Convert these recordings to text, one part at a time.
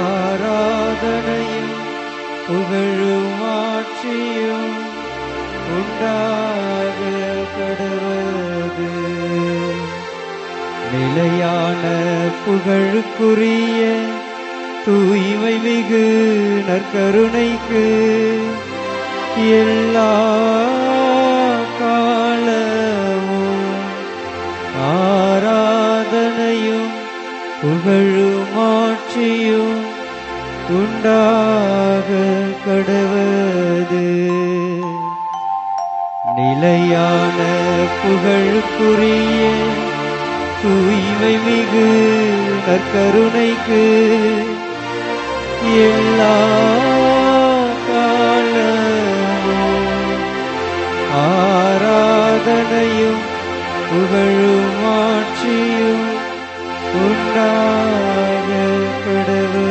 ஆராதனையும் புகழும் ஆட்சியும் உண்டாக கடவது. நிலையான புகழுக்குரிய தூய்மை மிகு நற்கருணைக்கு எல்லா காலமும் ஆராதனையும் புகழும் ஆட்சியும் உண்டாக கடவது. நிலையான புகழுக்குரிய தூய்மை மிகு நற்கருணைக்கு எல்லா காலமும் ஆராதனையும் புகழும் ஆட்சியும் உண்டாக கடவது.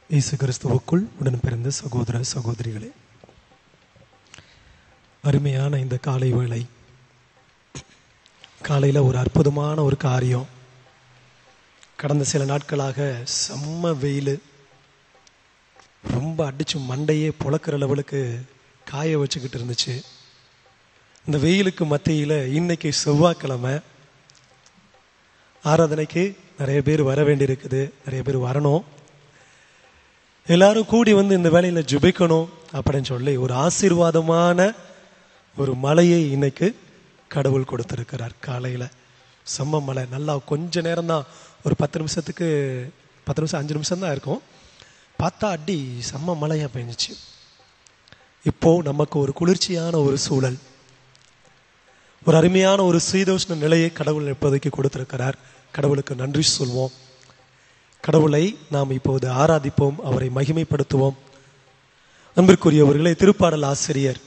இயேசு கிறிஸ்துவுக்குள் உடன் பிறந்த சகோதர சகோதரிகளே, அருமையான இந்த காலை வேளை, காலையில் ஒரு அற்புதமான ஒரு காரியம். கடந்த சில நாட்களாக செம்ம வெயில், ரொம்ப அடிச்சு மண்டையே புழக்கிற லெவலுக்கு காய வச்சுக்கிட்டு இருந்துச்சு. இந்த வெயிலுக்கு மத்தியில் இன்னைக்கு செவ்வாய்க்கிழமை ஆராதனைக்கு நிறைய பேர் வர வேண்டியிருக்குது. நிறைய பேர் வரணும். எல்லாரும் கூடி வந்து இந்த வேலையில் ஜெபிக்கணும் அப்படின்னு சொல்லி ஒரு ஆசீர்வாதமான ஒரு மழையை இன்னைக்கு கடவுள் கொடுத்திருக்கிறார். காலையில் செம்ம மழை, நல்லா கொஞ்ச நேரம் தான், ஒரு 10 நிமிஷத்துக்கு 10 நிமிஷம் 5 நிமிஷம் தான் இருக்கும். பார்த்தா அடி செம்ம மழையாக பெஞ்சிச்சு. இப்போ நமக்கு ஒரு குளிர்ச்சியான ஒரு சூழல், ஒரு அருமையான ஒரு சீதோஷ்ண நிலையை கடவுள் இப்போதைக்கு கொடுத்திருக்கிறார். கடவுளுக்கு நன்றி சொல்வோம். கடவுளை நாம் இப்போது ஆராதிப்போம், அவரை மகிமைப்படுத்துவோம். அன்பிற்குரியவர்களே, திருப்பாடல் ஆசிரியர்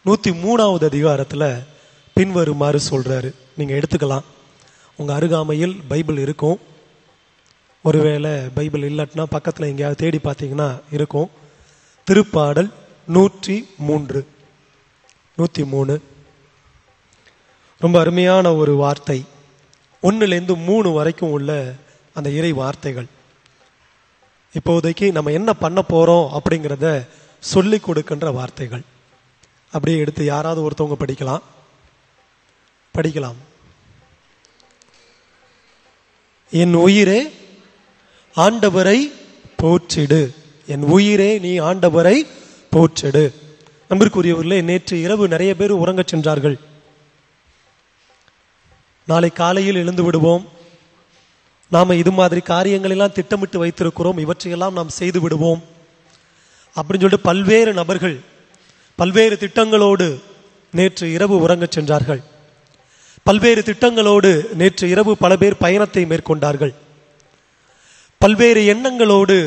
103வது அதிகாரத்தில் பின்வருமாறு சொல்றாரு. நீங்க எடுத்துக்கலாம். உங்க அருகாமையில் பைபிள் இருக்கும். ஒருவேளை பைபிள் இல்லாட்டினா பக்கத்தில் எங்கேயாவது தேடி பார்த்தீங்கன்னா இருக்கும். திருப்பாடல் 103 ரொம்ப அருமையான ஒரு வார்த்தை. 1லேருந்து 3 வரைக்கும் உள்ள அந்த இறை வார்த்தைகள். இப்போதைக்கு நம்ம என்ன பண்ண போறோம் அப்படிங்கிறத சொல்லி கொடுக்கின்ற வார்த்தைகள். அப்படியே எடுத்து யாராவது ஒருத்தவங்க படிக்கலாம். என் உயிரே ஆண்டவரை போற்றிடு, என் உயிரே நீ ஆண்டவரை போற்றிடு. அன்பிற்குரியவர்களே, நேற்று இரவு நிறைய பேர் உறங்கச் சென்றார்கள். நாளை காலையில் எழுந்து விடுவோம். நாம இது மாதிரி காரியங்கள் எல்லாம் திட்டமிட்டு வைத்திருக்கிறோம், இவற்றையெல்லாம் நாம் செய்து விடுவோம் அப்படின்னு சொல்லிட்டு பல்வேறு நபர்கள் பல்வேறு திட்டங்களோடு நேற்று இரவு உறங்கச் சென்றார்கள். பல்வேறு திட்டங்களோடு நேற்று இரவு பல பேர் பயணத்தை மேற்கொண்டார்கள். பல்வேறு எண்ணங்களோடு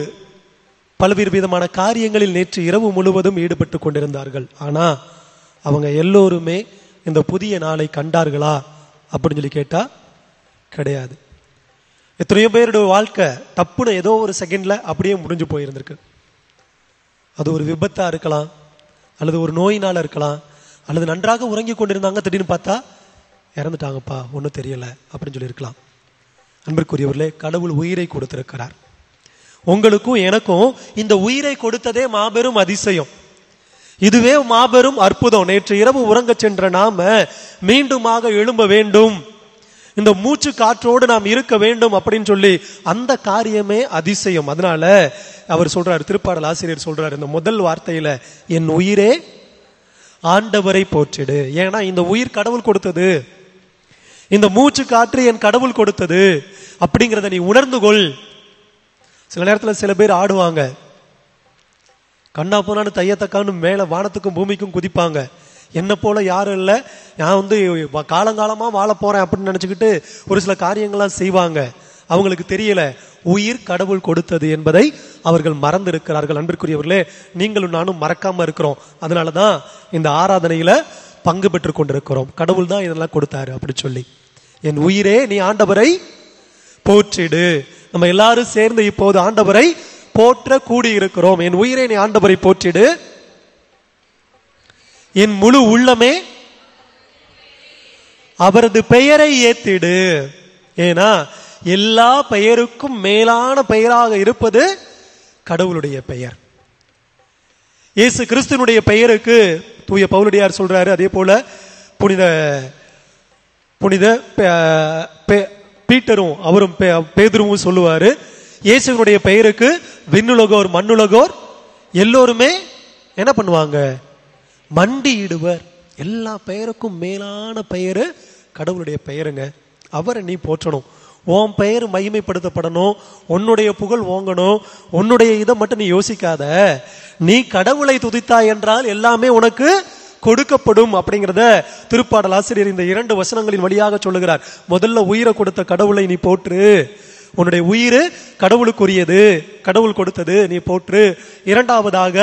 பல்வேறு விதமான காரியங்களில் நேற்று இரவு முழுவதும் ஈடுபட்டு கொண்டிருந்தார்கள். ஆனா அவங்க எல்லோருமே இந்த புதிய நாளை கண்டார்களா அப்படின்னு சொல்லி கேட்டா கிடையாது. எத்தனையோ பேருடைய வாழ்க்கை டப்புன்னு ஏதோ ஒரு செகண்ட்ல அப்படியே முடிஞ்சு போயிருந்திருக்கு. அது ஒரு விபத்தா இருக்கலாம், அல்லது ஒரு நோயினால இருக்கலாம், அல்லது நன்றாக உறங்கி கொண்டிருந்தாங்க, திடீர்னு பார்த்தா இறந்துட்டாங்கப்பா, ஒன்றும் தெரியல அப்படின்னு சொல்லி இருக்கலாம். அன்பிற்குரியவர்களே, கடவுள் உயிரை கொடுத்திருக்கிறார். உங்களுக்கும் எனக்கும் இந்த உயிரை கொடுத்ததே மாபெரும் அதிசயம். இதுவே மாபெரும் அற்புதம். நேற்று இரவு உறங்க சென்ற நாம மீண்டுமாக எழும்ப வேண்டும், இந்த மூச்சு காற்றோடு நாம் இருக்க வேண்டும் அப்படின்னு சொல்லி அந்த காரியமே அதிசயம். அதனால அவர் சொல்றாரு, திருப்பாடல் ஆசிரியர் சொல்றாரு இந்த முதல் வார்த்தையில, என் உயிரே ஆண்டவரை போற்றிடு. ஏன்னா இந்த உயிர் கடவுள் கொடுத்தது, இந்த மூச்சு காற்று என் கடவுள் கொடுத்தது அப்படிங்கிறத நீ உணர்ந்து கொள். சில நேரத்தில் சில பேர் ஆடுவாங்க, கண்ணா போனான்னு தையத்தக்கான்னு மேல வானத்துக்கும் பூமிக்கும் குதிப்பாங்க. என்ன போல யாரும் இல்லை, நான் காலங்காலமா வாழ போறேன் அப்படின்னு நினைச்சுக்கிட்டு ஒரு சில காரியங்கள்லாம் செய்வாங்க. அவங்களுக்கு தெரியல உயிர் கடவுள் கொடுத்தது என்பதை அவர்கள் மறந்து இருக்கிறார்கள். அன்பிற்குரியவர்களே, நீங்களும் நானும் மறக்காம இருக்கிறோம். அதனாலதான் இந்த ஆராதனையில பங்கு பெற்று கொண்டிருக்கிறோம். கடவுள் தான் இதெல்லாம் கொடுத்தாரு அப்படி சொல்லி. என் உயிரே நீ ஆண்டவரை போற்றிடு. நம்ம எல்லாரும் சேர்ந்து இப்போது ஆண்டவரை போற்ற கூடி இருக்கிறோம். என் உயிரே நீ ஆண்டவரை போற்றிடு, என் முழு உள்ளமே அவரது பெயரை ஏத்திடு. ஏன்னா எல்லா பெயருக்கும் மேலான பெயராக இருப்பது கடவுளுடைய பெயர். இயேசு கிறிஸ்துனுடைய பெயருக்கு தூய பவுலடியார் சொல்றாரு. அதே போல புனித பீட்டரும் அவரும் பேதுருவும் சொல்லுவாரு, இயேசுனுடைய பெயருக்கு விண்ணுலகோர் மண்ணுலகோர் எல்லோருமே என்ன பண்ணுவாங்க, மண்டியிடுவர். எல்லா பெயருக்கும் மேலான பெயரு கடவுளுடைய பெயருங்க. அவரை நீ போற்றணும். உன் பெயர் மகிமைப்படுத்தப்படணும், உன்னுடைய புகழ் ஓங்கணும். உன்னுடைய இதை மட்டும் நீ யோசிக்காத. நீ கடவுளை துதித்தாய் என்றால் எல்லாமே உனக்கு கொடுக்கப்படும் அப்படிங்கிறத திருப்பாடல் ஆசிரியர் இந்த 2 வசனங்களின் வழியாக சொல்லுகிறார். முதல்ல உயிரை கொடுத்த கடவுளை நீ போற்று. உன்னுடைய உயிர் கடவுளுக்குரியது, கடவுள் கொடுத்தது, நீ போற்று. இரண்டாவதாக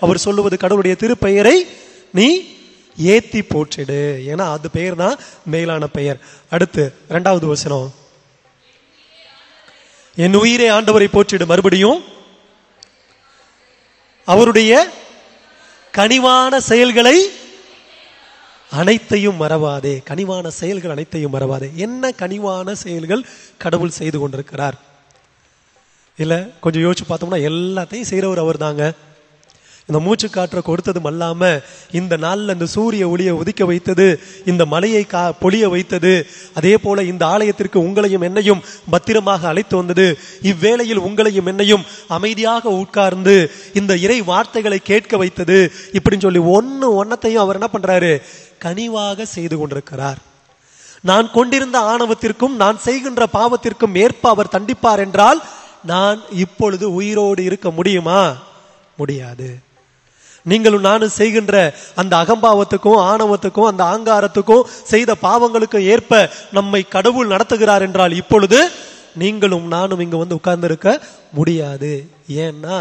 அவர் சொல்லுவது கடவுளுடைய திருப்பெயரை நீ ஏத்தி போற்றிடு. ஏன்னா அது பெயர் தான் மேலான பெயர். அடுத்து 2வது வசனம், என் உயிரே ஆண்டவரை போற்றிடு. மறுபடியும் அவருடைய கனிவான செயல்களை அனைத்தையும் மறவாதே. கனிவான செயல்கள் அனைத்தையும் மறவாதே. என்ன கனிவான செயல்கள் கடவுள் செய்து கொண்டிருக்கிறார்? இல்ல கொஞ்சம் யோசிச்சு பார்த்தோம்னா எல்லாத்தையும் செய்யறவர் அவர் தாங்க. இந்த மூச்சு காற்றை கொடுத்ததும் அல்லாம இந்த நாள்ல இந்த சூரிய ஒளியை உதிக்க வைத்தது, இந்த மலையை பொழிய வைத்தது, அதே போல இந்த ஆலயத்திற்கு உங்களையும் என்னையும் பத்திரமாக அழைத்து வந்தது. இவ்வேளையில் உங்களையும் என்னையும் அமைதியாக உட்கார்ந்து இந்த இறை வார்த்தைகளை கேட்க வைத்தது. இப்படின்னு சொல்லி ஒன்னத்தையும் அவர் என்ன பண்றாரு, கனிவாக செய்து கொண்டிருக்கிறார். நான் கொண்டிருந்த ஆணவத்திற்கும் நான் செய்கின்ற பாவத்திற்கும் ஏற்ப அவர் தண்டிப்பார் என்றால் நான் இப்பொழுது உயிரோடு இருக்க முடியுமா? முடியாது. நீங்களும் நானும் செய்கின்ற அந்த அகம்பாவத்துக்கும் ஆணவத்துக்கும் அந்த ஆங்காரத்துக்கும் செய்த பாவங்களுக்கும் ஏற்ப நம்மை கடவுள் நடத்துகிறார் என்றால் இப்பொழுது நீங்களும் நானும் இங்க வந்து உட்கார்ந்து இருக்க முடியாது. ஏன்னா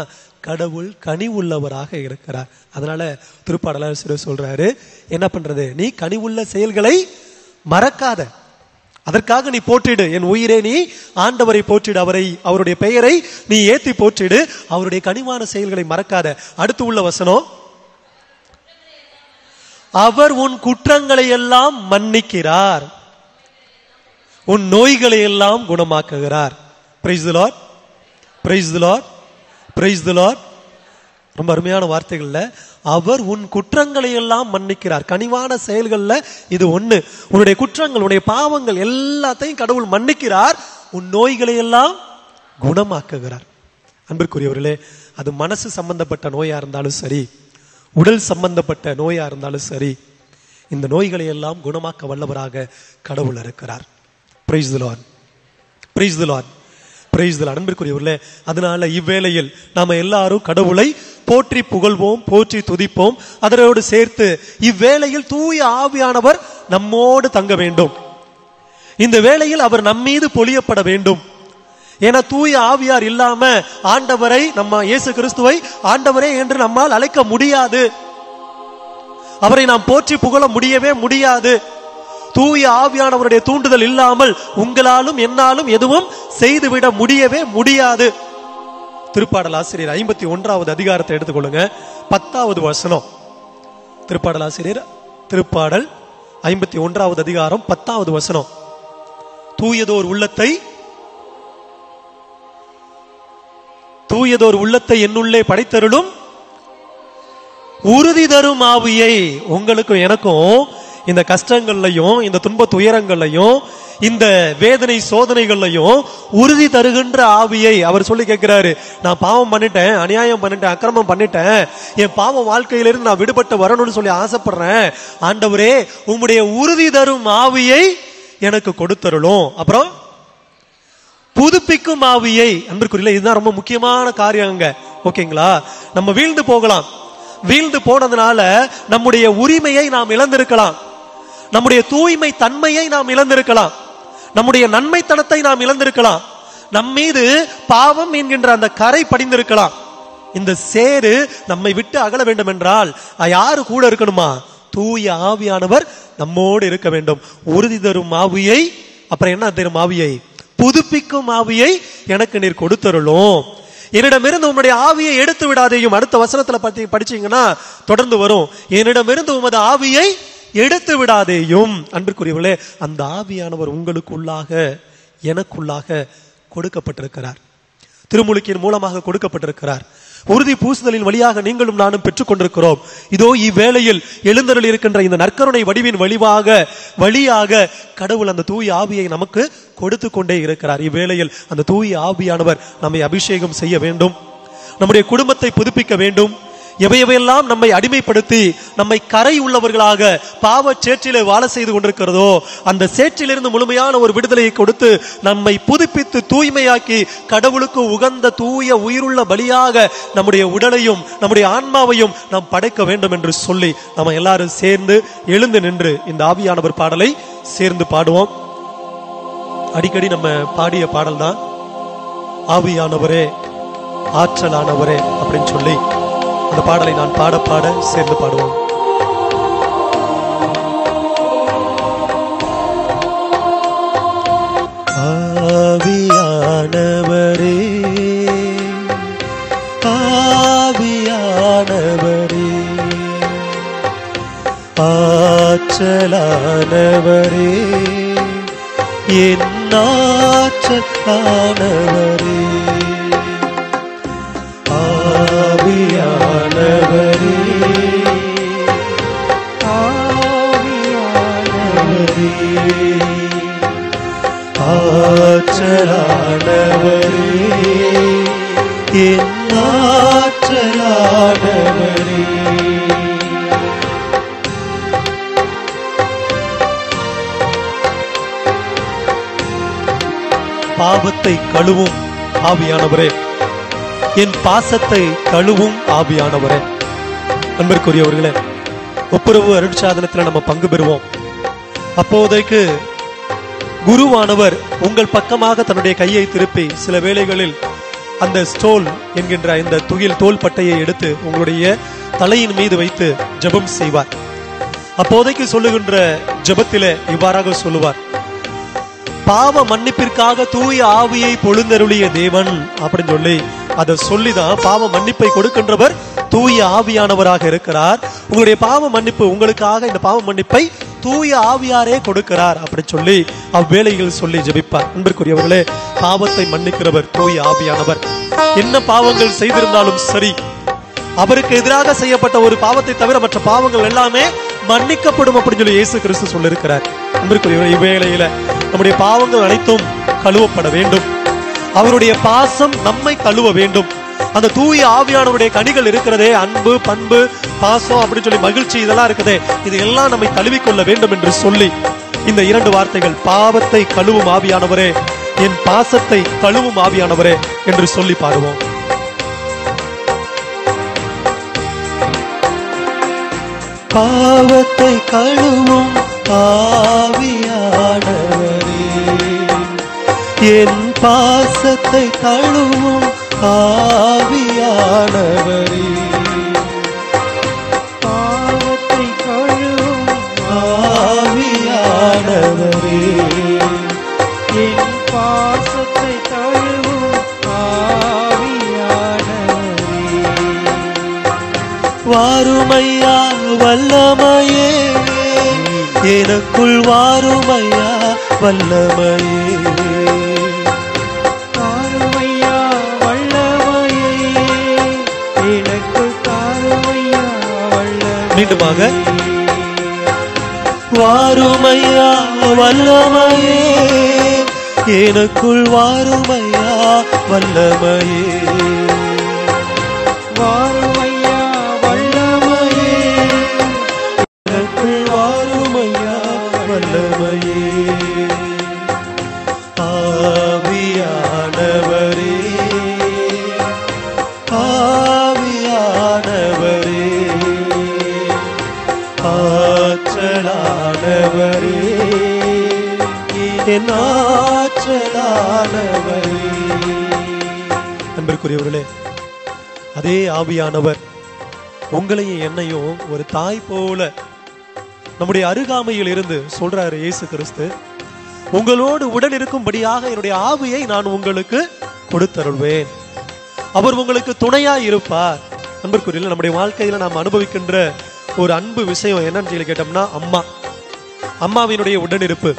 கடவுள் கனி உள்ளவராக இருக்கிறார். அதனால திருப்பாடலாசிரியர் சொல்றாரு, என்ன பண்றது, நீ கனி உள்ள செயல்களை மறக்காத, அதற்காக நீ போற்றிடு. என் உயிரே நீ ஆண்டவரை போற்றிடு, அவருடைய பெயரை நீ ஏத்தி போற்றிடு, அவருடைய கனிவான செயல்களை மறக்காத. அடுத்து உள்ள வசனம், அவர் உன் குற்றங்களை எல்லாம் மன்னிக்கிறார், உன் நோய்களை எல்லாம் குணமாக்குகிறார். Praise the lord, praise the lord, praise the lord. ரொம்ப அருமையான வார்த்தைகள்ல, அவர் உன் குற்றங்களை எல்லாம் மன்னிக்கிறார். கனிவான செயல்கள்ல இது ஒண்ணு. உன்னுடைய குற்றங்கள், உன்னுடைய பாவங்கள் எல்லாத்தையும் கடவுள் மன்னிக்கிறார், உன் நோய்களை எல்லாம் குணமாக்குகிறார். அன்பிற்குரியவர்களே, அது மனசு சம்பந்தப்பட்ட நோயா இருந்தாலும் சரி, உடல் சம்பந்தப்பட்ட நோயா இருந்தாலும் சரி, இந்த நோய்களை எல்லாம் குணமாக்க வல்லவராக கடவுள் இருக்கிறார். Price the lord, praise the lord, praise the lord. அன்பிற்குரியவர்களே, அதனால இவ்வேளையில் நாம எல்லாரும் கடவுளை போற்றி புகழ்வோம், போற்றி துதிப்போம். அதனோடு சேர்த்து இவ்வேளையில் தூய ஆவியானவர் நம்மோடு தங்க வேண்டும். இந்த வேளையில் அவர் நம்மீது பொழியப்பட வேண்டும். ஏன்னா தூய ஆவியார் இல்லாம ஆண்டவரை, நம்ம இயேசு கிறிஸ்துவை ஆண்டவரே என்று நம்மால் அழைக்க முடியாது. அவரை நாம் போற்றி புகழ முடியவே முடியாது. தூய ஆவியானவருடைய தூண்டுதல் இல்லாமல் உங்களாலும் என்னாலும் எதுவும் செய்துவிட முடியவே முடியாது. திருப்பாடல் ஆசிரியர் 51வது அதிகாரத்தை எடுத்துக்கொள்ளுங்க, 10வது வசனம். திருப்பாடல் ஆசிரியர் திருப்பாடல் 51வது அதிகாரம் 10வது வசனம். தூயதோர் உள்ளத்தை என்னுள்ளே படைத்தருளும் உறுதி தரும் ஆவியை. உங்களுக்கும் எனக்கும் இந்த கஷ்டங்கள்லையும் இந்த துன்ப துயரங்கள்லையும் இந்த வேதனை சோதனைகள்லையும் உறுதி தருகின்ற ஆவியை அவர் சொல்லி கேட்கிறாரு. நான் பாவம் பண்ணிட்டேன், அநியாயம் பண்ணிட்டேன், அக்கிரமம் பண்ணிட்டேன், என் பாவம் வாழ்க்கையிலிருந்து நான் விடுபட்டு வரணும்னு சொல்லி ஆசைப்படுறேன். ஆண்டவரே உம்முடைய உறுதி தரும் ஆவியை எனக்கு கொடுத்தருளும். அப்புறம் புதுப்பிக்கும் ஆவியை. அன்பிற்குரிய இதுதான் ரொம்ப முக்கியமான காரியங்க. ஓகேங்களா? நம்ம வீழ்ந்து போகலாம். வீழ்ந்து போனதுனால நம்முடைய உரிமையை நாம் இழந்திருக்கலாம், நம்முடைய தூய்மை தன்மையை நாம் இழந்திருக்கலாம், நம்முடைய நன்மைத்தனத்தை நாம் இழந்திருக்கலாம், நம்மீது பாவம் என்கின்ற அந்த கரை படிந்திருக்கலாம். இந்த சேரு நம்மை விட்டு அகல வேண்டும் என்றால் யாரு கூட இருக்கணுமா? தூய ஆவியானவர் நம்மோடு இருக்க வேண்டும். உறுதி தரும் ஆவியை, அப்புறம் என்ன தரும் ஆவியை? புதுப்பிக்கும் ஆவியை எனக்கு நீர் கொடுத்தருளும். என்னிடமிருந்து உம்முடைய ஆவியை எடுத்து விடாதேயும். அடுத்த வசனத்துல படிச்சீங்கன்னா தொடர்ந்து வரும், என்னிடமிருந்து உமது ஆவியை எடுத்து விடாதேயும். அன்பிற்குரியவர்களே, அந்த ஆவியானவர் உங்களுக்குள்ளாக எனக்குள்ளாக கொடுக்கப்பட்டிருக்கிறார், திருமுழுக்கின் மூலமாக கொடுக்கப்பட்டிருக்கிறார். உறுதி பூசுதலின் வழியாக நீங்களும் நானும் பெற்றுக் கொண்டிருக்கிறோம். இதோ இவ்வேளையில் எழுந்தருள் இருக்கின்ற இந்த நற்கருணை வடிவின் வழியாக கடவுள் அந்த தூய ஆவியை நமக்கு கொடுத்து கொண்டே இருக்கிறார். இவ்வேளையில் அந்த தூய ஆவியானவர் நம்மை அபிஷேகம் செய்ய வேண்டும், நம்முடைய குடும்பத்தை புதுப்பிக்க வேண்டும். எவையெல்லாம் நம்மை அடிமைப்படுத்தி நம்மை கரை உள்ளவர்களாக பாவ சேற்றிலே வாழ செய்து கொண்டிருக்கிறதோ அந்த சேற்றிலிருந்து முழுமையான ஒரு விடுதலையை கொடுத்து நம்மை புதுப்பித்து தூய்மையாக்கி கடவுளுக்கு உகந்த தூய உயிருள்ள பலியாக நம்முடைய உடலையும் நம்முடைய ஆன்மாவையும் நாம் படைக்க வேண்டும் என்று சொல்லி நம்ம எல்லாரும் சேர்ந்து எழுந்து நின்று இந்த ஆவியானவர் பாடலை சேர்ந்து பாடுவோம். அடிக்கடி நம்ம பாடிய பாடல் தான் ஆவியானவரே ஆற்றலானவரே அப்படின்னு சொல்லி அந்த பாடலை நான் பாட பாட சேர்ந்து பாடுவோம். ஆவியானவரே ஆவியானவரே ஆற்றலானவரே என் ஆற்றலானவரே ஆவியானவரே ஆவியானவரே ஆற்றலானவரே என் ஆற்றலானவரே பாவத்தை கழுவும் ஆவியானவரே என் பாசத்தை கழுவும் ஆவியானவரே. அன்பிற்குரியவர்களே, ஒப்புரவு அருட்சாதனத்தில் நம்ம பங்கு பெறுவோம். அப்போதைக்கு குருவானவர் உங்கள் பக்கமாக தன்னுடைய கையை திருப்பி சில வேளைகளில் அந்த ஸ்டோல் என்கின்ற இந்த துகில் தோல் பட்டையை எடுத்து உங்களுடைய தலையின் மீது வைத்து ஜெபம் செய்வார். அப்போதைக்கு சொல்லுகின்ற ஜெபத்திலே இவ்வாறாக சொல்லுவார், பாவ மன்னிப்பிற்காக தூய ஆவியை பொழுந்தருளிய தேவன் அப்படின்னு சொல்லி அதை சொல்லிதான் பாவ மன்னிப்பை கொடுக்கின்றவர் தூய ஆவியானவராக இருக்கிறார். உங்களுடைய பாவ மன்னிப்பு உங்களுக்காக இந்த பாவ மன்னிப்பை தூய ஆவியாரே கொடுக்கிறார் அப்படி சொல்லி அவ்வேளையில் சொல்லி ஜெபிப்பார். அன்பிற்குரியவர்களே, பாவத்தை மன்னிக்கிறவர் தூய ஆவியானவர். என்ன பாவங்கள் செய்திருந்தாலும் சரி, அவருக்கு எதிராக செய்யப்பட்ட ஒரு பாவத்தை தவிர மற்ற பாவங்கள் எல்லாமே மன்னிக்கப்படும் அப்படின்னு சொல்லி இயேசு கிறிஸ்து சொல்லியிருக்கிறார். அன்பிற்குரியவர்களே, இவ்வேளையில நம்முடைய பாவங்கள் அனைத்தும் கழுவப்பட வேண்டும். அவருடைய பாசம் நம்மை கழுவ வேண்டும். அந்த தூய ஆவியானவருடைய கனிகள் இருக்கிறதே, அன்பு, பண்பு, பாசம் அப்படின்னு சொல்லி மகிழ்ச்சி, இதெல்லாம் இருக்குதே, இது எல்லாம் நம்மை கழுவிக்கொள்ள வேண்டும் என்று சொல்லி இந்த இரண்டு வார்த்தைகள், பாவத்தை கழுவும் ஆவியானவரே என் பாசத்தை கழுவும் ஆவியானவரே என்று சொல்லி பாடுவோம். பாவத்தை கழுவும் ஆவியானவரே என் பாசத்தை தழுவும் ஆவியானவரே, பாவத்தை கழுவும் ஆவியானவரே, என் பாசத்தை தழுவும் ஆவியானவரே, வாருமையா வல்லமையே, எனக்குள் வாருமையா வல்லமையே, தாருமையா வல்லமையே, எனக்குள் தாருமையா வல்லமையே. மீண்டுமாக வாருமையா வல்லமையே, எனக்குள் வாருமையா வல்லமையே, வாருமையா வல்லமையே, எனக்குள் வாருமையா வல்லமையே, ஆவியானவரே, ஆவியானவரே, ஆற்றலானவரே, என் ஆற்றலானவரே. அன்பிற்குரியவர்களே, அதே ஆவியானவர் உங்களையும் என்னையும் ஒரு தாய் போல நம்முடைய அருகாமையில் இருந்து சொல்றாரு இயேசு கிறிஸ்து, உங்களோடு உடன் இருக்கும்படியாக என்னுடைய ஆவியை நான் உங்களுக்கு கொடுத்தருள்வேன், அவர் உங்களுக்கு துணையா இருப்பார். அன்பிற்குரியவர்களே, நம்முடைய வாழ்க்கையில நாம் அனுபவிக்கின்ற ஒரு அன்பு விஷயம் என்னன்னு சொல்லி கேட்டோம்னா, அம்மாவினுடைய உடனிருப்பு.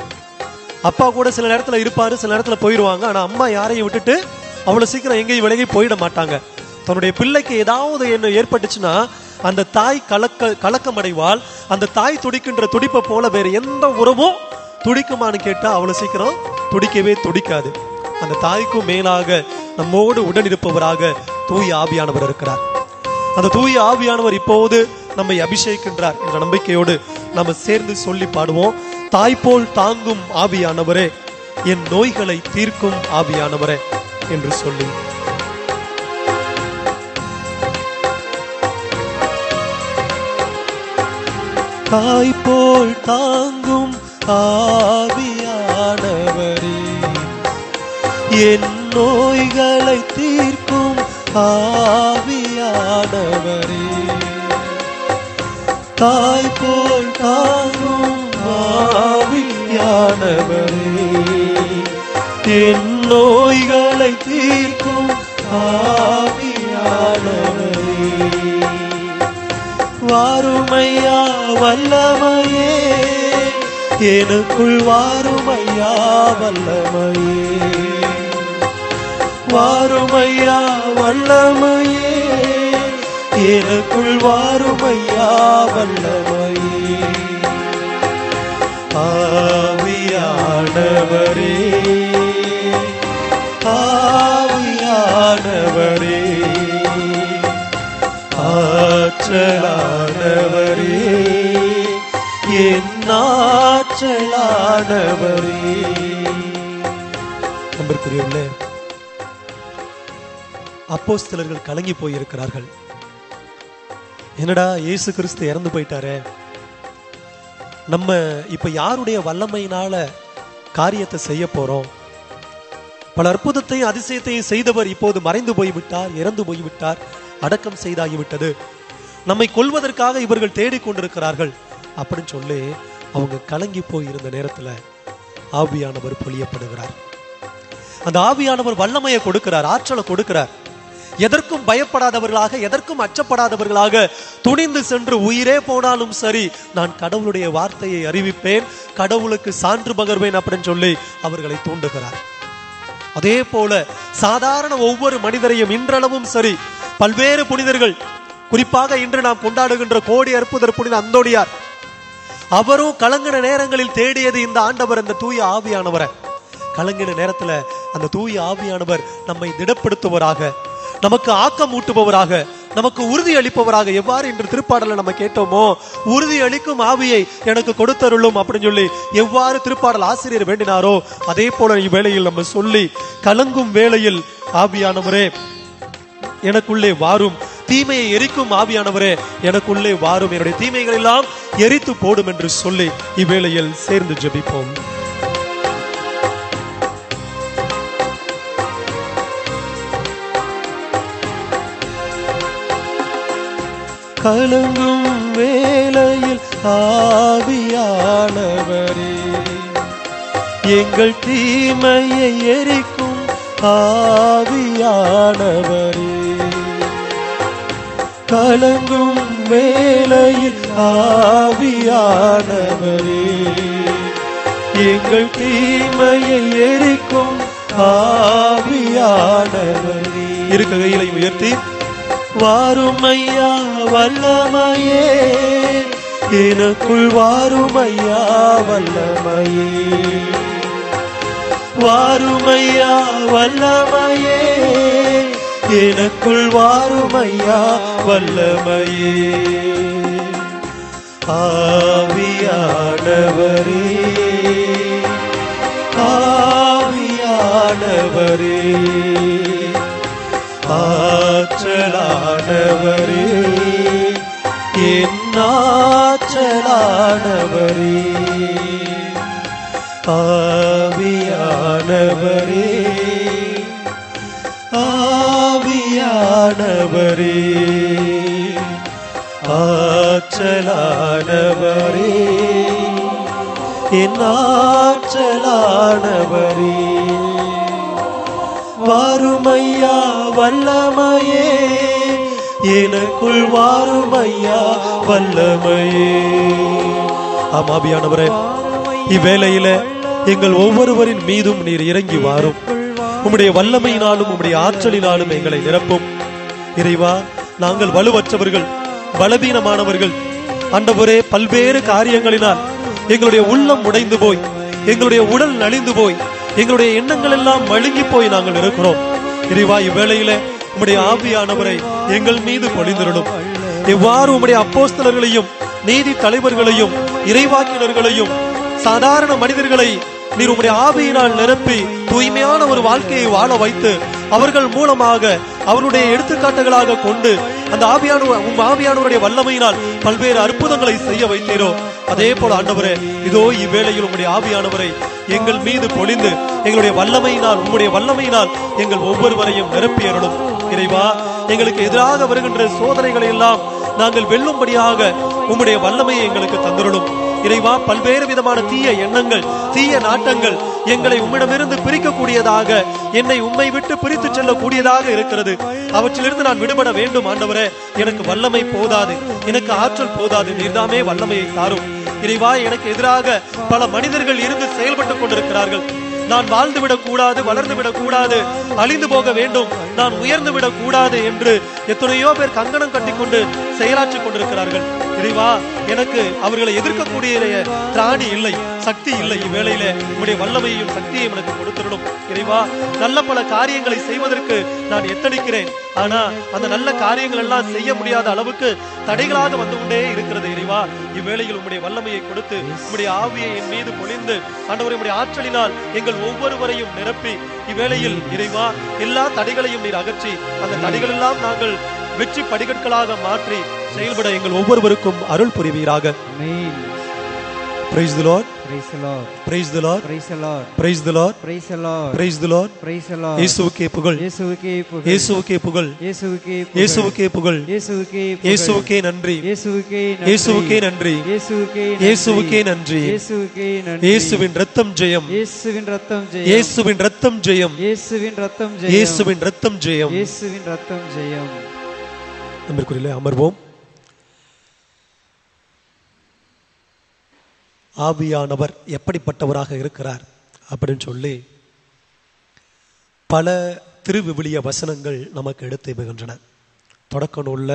அப்பா கூட சில நேரத்துல இருப்பாரு, சில நேரத்துல போயிடுவாங்க. ஆனா அம்மா யாரையும் விட்டுட்டு அவ்வளவு சீக்கிரம் எங்கேயும் விலகி போயிட மாட்டாங்க. தன்னுடைய பிள்ளைக்கு ஏதாவது என்ன ஏற்பட்டுச்சுன்னா அந்த தாய் கலக்கம் அடைவாள். அந்த தாய் துடிக்கின்ற துடிப்பை போல வேற எந்த உறவும் துடிக்குமான்னு கேட்டா அவ்வளவு சீக்கிரம் துடிக்கவே துடிக்காது. அந்த தாய்க்கும் மேலாக நம்மோடு உடன் இருப்பவராக தூய ஆவியானவர் இருக்கிறார். அந்த தூய ஆவியானவர் இப்போது நம்மை அபிஷேகிக்கின்றார் என்ற நம்பிக்கையோடு நம்ம சேர்ந்து சொல்லி பாடுவோம். தாய்போல் தாங்கும் ஆவியானவரே, என் நோய்களை தீர்க்கும் ஆவியானவரே என்று சொல்லி தாய்போல் தாங்கும் ஆவியானவரே, என் நோய்களை தீர்க்கும் ஆவியானவரே, தாய்போல் தாங்கும் ஆவியானவரே, என் நோய்களை தீர்க்கும் ஆவியானவரே, வாருமையா வல்லமையே, எனக்குள் வாருமையா வல்லமையே, வாருமையா வல்லமையே, எனக்குள் வாருமையா வல்லமையே, ஆவியானவரே, ஆவியானவரே, ஆற்றலானவரே, என் ஆற்றலானவரே. நம்புகிறீர்களே, அப்போஸ்தலர்கள் கலங்கி போயிருக்கிறார்கள். என்னடா இயேசு கிறிஸ்து இறந்து போயிட்டாரே, நம்ம இப்ப யாருடைய வல்லமையினால காரியத்தை செய்ய போறோம்? பல அற்புதத்தையும் அதிசயத்தையும் செய்தவர் இப்போது மறைந்து போய்விட்டார், இறந்து போய்விட்டார், அடக்கம் செய்தாகிவிட்டது. நம்மை கொல்வதற்காக இவர்கள் தேடிக்கொண்டிருக்கிறார்கள் அப்படின்னு சொல்லி அவங்க கலங்கி போயிருந்த நேரத்துல ஆவியானவர் பொழியப்படுகிறார். அந்த ஆவியானவர் வல்லமையை கொடுக்கிறார், ஆற்றலை கொடுக்கிறார். எதற்கும் பயப்படாதவர்களாக, எதற்கும் அச்சப்படாதவர்களாக துணிந்து சென்று உயிரே போனாலும் சரி நான் கடவுளுடைய வார்த்தையை அறிவிப்பேன், கடவுளுக்கு சான்று பகர்வேன் அப்படின்னு சொல்லி அவர்களை தூண்டுகிறார். அதே போல சாதாரண ஒவ்வொரு மனிதரையும் இன்றளவும் சரி பல்வேறு புனிதர்கள், குறிப்பாக இன்று நாம் கொண்டாடுகின்ற கோடி அற்புதர் புனித அந்தோணியார், அவரும் கலங்கின நேரங்களில் தேடியது இந்த ஆண்டவர், அந்த தூய ஆவியானவரை. கலங்கின நேரத்துல அந்த தூய ஆவியானவர் நம்மை திடப்படுத்துவராக, நமக்கு ஆக்கம் ஊட்டுபவராக, நமக்கு உறுதி அளிப்பவராக. எவ்வாறு இன்று திருப்பாடல நம்ம கேட்டோமோ, உறுதி அளிக்கும் ஆவியை எனக்கு கொடுத்தருளும் அப்படின்னு சொல்லி எவ்வாறு திருப்பாடல் ஆசிரியர் வேண்டினாரோ அதே போல இவ்வேளையில் நம்ம சொல்லி, கலங்கும் வேளையில் ஆவியானவரே எனக்குள்ளே வாரும், தீமையை எரிக்கும் ஆவியானவரே எனக்குள்ளே வாரும், என்னுடைய தீமைகள் எல்லாம் எரித்து போடும் என்று சொல்லி இவ்வேளையில் சேர்ந்து ஜெபிப்போம். கலங்கும் வேளையில் ஆவியானவரே, எங்கள் தீமையை எரிக்கும் ஆவியானவரே, கலங்கும் வேளையில் ஆவியானவரே, எங்கள் தீமையை எரிக்கும் ஆவியானவரே. இரு கைகளை உயர்த்தி வாருமையா வல்லமையே, எனக்குள் வாருமையா வல்லமையே, வாருமையா வல்லமையே, எனக்குள் வாருமையா வல்லமையே. ஆவியானவரே, ஆவியானவரே, ஆற்றலானவரே, என் ஆற்றலானவரே, ஆவியானவரே, ஆவியானவரே, ஆற்றலானவரே, என் ஆற்றலானவரே. வாருமையா வல்லமையே, எனக்குள் வாருமையா வல்லமையே. ஆமாவியானவரே, இவ்வேளையில எங்கள் ஒவ்வொருவரின் மீதும் நீர் இறங்கி வாரும். உம்முடைய வல்லமையினாலும் உம்முடைய ஆற்றலினாலும் எங்களை நிரப்பும். இறைவா, நாங்கள் வலுவற்றவர்கள், பலவீனமானவர்கள். ஆண்டவரே, பல்வேறு காரியங்களினால் எங்களுடைய உள்ளம் உடைந்து போய், எங்களுடைய உடல் நலிந்து போய், எங்களுடைய எண்ணங்கள் எல்லாம் மழுங்கி போய் நாங்கள் இருக்கிறோம். இறைவா, இவ்வேளையில உம்முடைய ஆவியானவரை எங்கள் மீது பொழிந்திரணும். எவ்வாறு உம்முடைய அப்போஸ்தலர்களையும் நீதி தலைவர்களையும் இறைவாக்கினர்களையும் சாதாரண மனிதர்களை நீர் உம்முடைய ஆவியினால் நிரப்பி தூய்மையான ஒரு வாழ்க்கையை வாழ வைத்து அவர்கள் மூலமாக அவருடைய எடுத்துக்காட்டுகளாக கொண்டு அந்த ஆவியானவருடைய வல்லமையினால் பல்வேறு அற்புதங்களை செய்ய வைத்தீரோ, அதே போல ஆண்டவரே, இதோ இவ்வேளையில் உம்முடைய ஆவியானவரை எங்கள் மீது பொழிந்து எங்களுடைய வல்லமையினால் உம்முடைய வல்லமையினால் எங்கள் ஒவ்வொருவரையும் நிரப்பியருளும். இறைவா, எங்களுக்கு எதிராக வருகின்ற சோதனைகளை எல்லாம் நாங்கள் வெல்லும்படியாக உம்முடைய வல்லமையை எங்களுக்கு தந்திரலும். இறைவா, பல்வேறு விதமான தீய எண்ணங்கள், தீய நாட்டங்கள் எங்களை உம்மிடமிருந்து பிரிக்கக்கூடியதாக, என்னை உம்மை விட்டு பிரித்து செல்லக்கூடியதாக இருக்கிறது. அவற்றிலிருந்து நான் விடுபட வேண்டும். ஆண்டவரே, எனக்கு வல்லமை போதாது, எனக்கு ஆற்றல் போதாது, நீர்தாமே வல்லமையை தாரும். இறைவா, எனக்கு எதிராக பல மனிதர்கள் இருந்து செயல்பட்டுக் கொண்டிருக்கிறார்கள். நான் வாழ்ந்து விடக் கூடாது, வளர்ந்து விடக் கூடாது, அழிந்து போக வேண்டும், நான் உயர்ந்து விடக் கூடாது என்று எத்தனையோ பேர் கங்கணம் கட்டிக்கொண்டு செயலாற்றிக் கொண்டிருக்கிறார்கள். இறைவா, எனக்கு அவர்களை எதிர்க்கக்கூடிய திராணி இல்லை, சக்தி இல்லை. இவ்வேளையில உம்முடைய வல்லமையையும் சக்தியையும் எனக்கு கொடுத்திடணும். இறைவா, நல்ல பல காரியங்களை செய்வதற்கு நான் எத்தனிக்கிறேன். ஆனா அந்த நல்ல காரியங்கள் எல்லாம் செய்ய முடியாத அளவுக்கு தடைகளாக வந்து கொண்டே இருக்கிறது. இறைவா, இவ்வேளையில் உம்முடைய வல்லமையை கொடுத்து உம்முடைய ஆவியை என் மீது பொழிந்து ஆண்டவரே, உம்முடைய ஆற்றலினால் எங்கள் ஒவ்வொருவரையும் நிரப்பி இவ்வேளையில் இறைவா எல்லா தடைகளையும் நீர் அகற்றி அந்த தடைகள் எல்லாம் நாங்கள் வெற்றி படிகட்களாக மாற்றி செயல்பட எங்கள் ஒவ்வொருவருக்கும் அருள் புரிவீராக. Praise the Lord. Praise the Lord. Praise the Lord. Praise the Lord. Praise the Lord. Praise the Lord. Praise the Lord. Praise the Lord. இயேசுவுக்கே புகழ். இயேசுவுக்கே புகழ். இயேசுவுக்கே புகழ். இயேசுவுக்கே புகழ். இயேசுவுக்கே புகழ். இயேசுவுக்கே புகழ். இயேசுவுக்கே நன்றி. இயேசுவுக்கே நன்றி. இயேசுவுக்கே நன்றி. இயேசுவுக்கே நன்றி. இயேசுவுக்கே நன்றி. இயேசுவுக்கே நன்றி. இயேசுவின் இரத்தம் ஜெயம். இயேசுவின் இரத்தம் ஜெயம். இயேசுவின் இரத்தம் ஜெயம். இயேசுவின் இரத்தம் ஜெயம். இயேசுவின் இரத்தம் ஜெயம். இயேசுவின் இரத்தம் ஜெயம். நம்மிற்குள்ளே அமர்வோம். ஆவியானவர் எப்படிப்பட்டவராக இருக்கிறார் அப்படின்னு சொல்லி பல திருவிவிலிய வசனங்கள் நமக்கு எடுத்து மிகின்றன. தொடக்க நூல்ல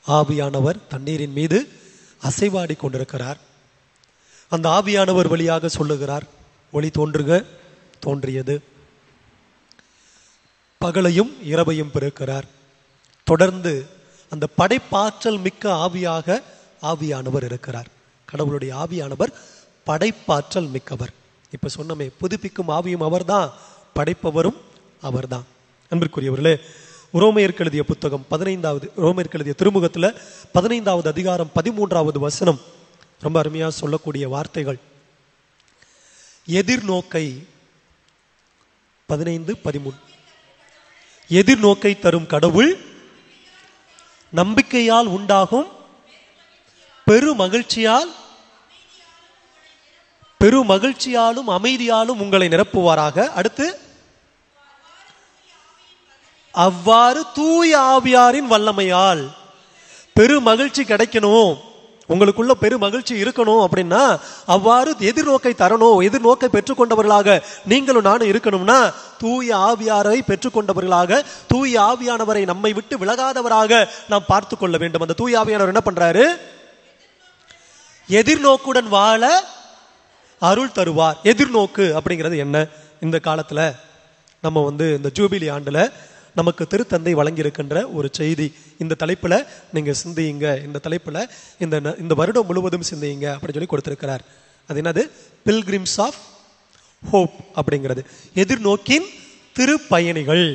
ஆவியானவர் தண்ணீரின் மீது அசைவாடி கொண்டிருக்கிறார். அந்த ஆவியானவர் வழியாக சொல்லுகிறார், ஒளி தோன்றுக, தோன்றியது. பகலையும் இரவையும் பெருக்கிறார். தொடர்ந்து அந்த படைப்பாற்றல் மிக்க ஆவியாக ஆவியானவர் இருக்கிறார். கடவுளுடைய ஆவியானவர் படைப்பாற்றல் மிக்கவர். இப்ப சொன்னமே, புதுப்பிக்கும் ஆவியும் அவர்தான், படைப்பவரும் அவர்தான். அன்பிற்குரியவர்களே, ரோமையருக்கு எழுதிய புத்தகம் 15வது ரோமையருக்கு எழுதிய திருமுகத்துல 15வது அதிகாரம் 13வது வசனம் ரொம்ப அருமையா சொல்லக்கூடிய வார்த்தைகள். எதிர்நோக்கை 15:13 எதிர்நோக்கை தரும் கடவுள் நம்பிக்கையால் உண்டாகும் பெருமகிழ்ச்சியாலும் அமைதியாலும் உங்களை நிரப்புவாராக. அடுத்து, அவ்வாறு தூய ஆவியாரின் வல்லமையால். பெருமகிழ்ச்சி கிடைக்கணும், உங்களுக்குள்ள பெருமகிழ்ச்சி இருக்கணும் அப்படின்னா அவ்வாறு எதிர்நோக்கை தரணும், எதிர்நோக்கை பெற்றுக்கொண்டவர்களாக நீங்களும் நானும் இருக்கணும்னா தூய ஆவியாரை பெற்றுக்கொண்டவர்களாக, தூய ஆவியானவரை நம்மை விட்டு விலகாதவராக நாம் பார்த்து கொள்ள வேண்டும். அந்த தூய ஆவியானவர் என்ன பண்றாரு? எதிர்நோக்குடன் வாழ அருள் தருவார். எதிர்நோக்கு அப்படிங்கிறது என்ன? இந்த காலத்துல நம்ம இந்த ஜூபிலி ஆண்டுல நமக்கு திருத்தந்தை வழங்கி இருக்கின்ற ஒரு செய்தி. இந்த தலைப்புல நீங்க சிந்தியுங்க, இந்த தலைப்புல இந்த வருடம் முழுவதும் சிந்தியுங்க அப்படின்னு சொல்லி கொடுத்திருக்கிறார். அது என்னது? பில்கிரிம்ஸ் ஆஃப் ஹோப் அப்படிங்கிறது, எதிர்நோக்கின் திருப்பயணிகள்.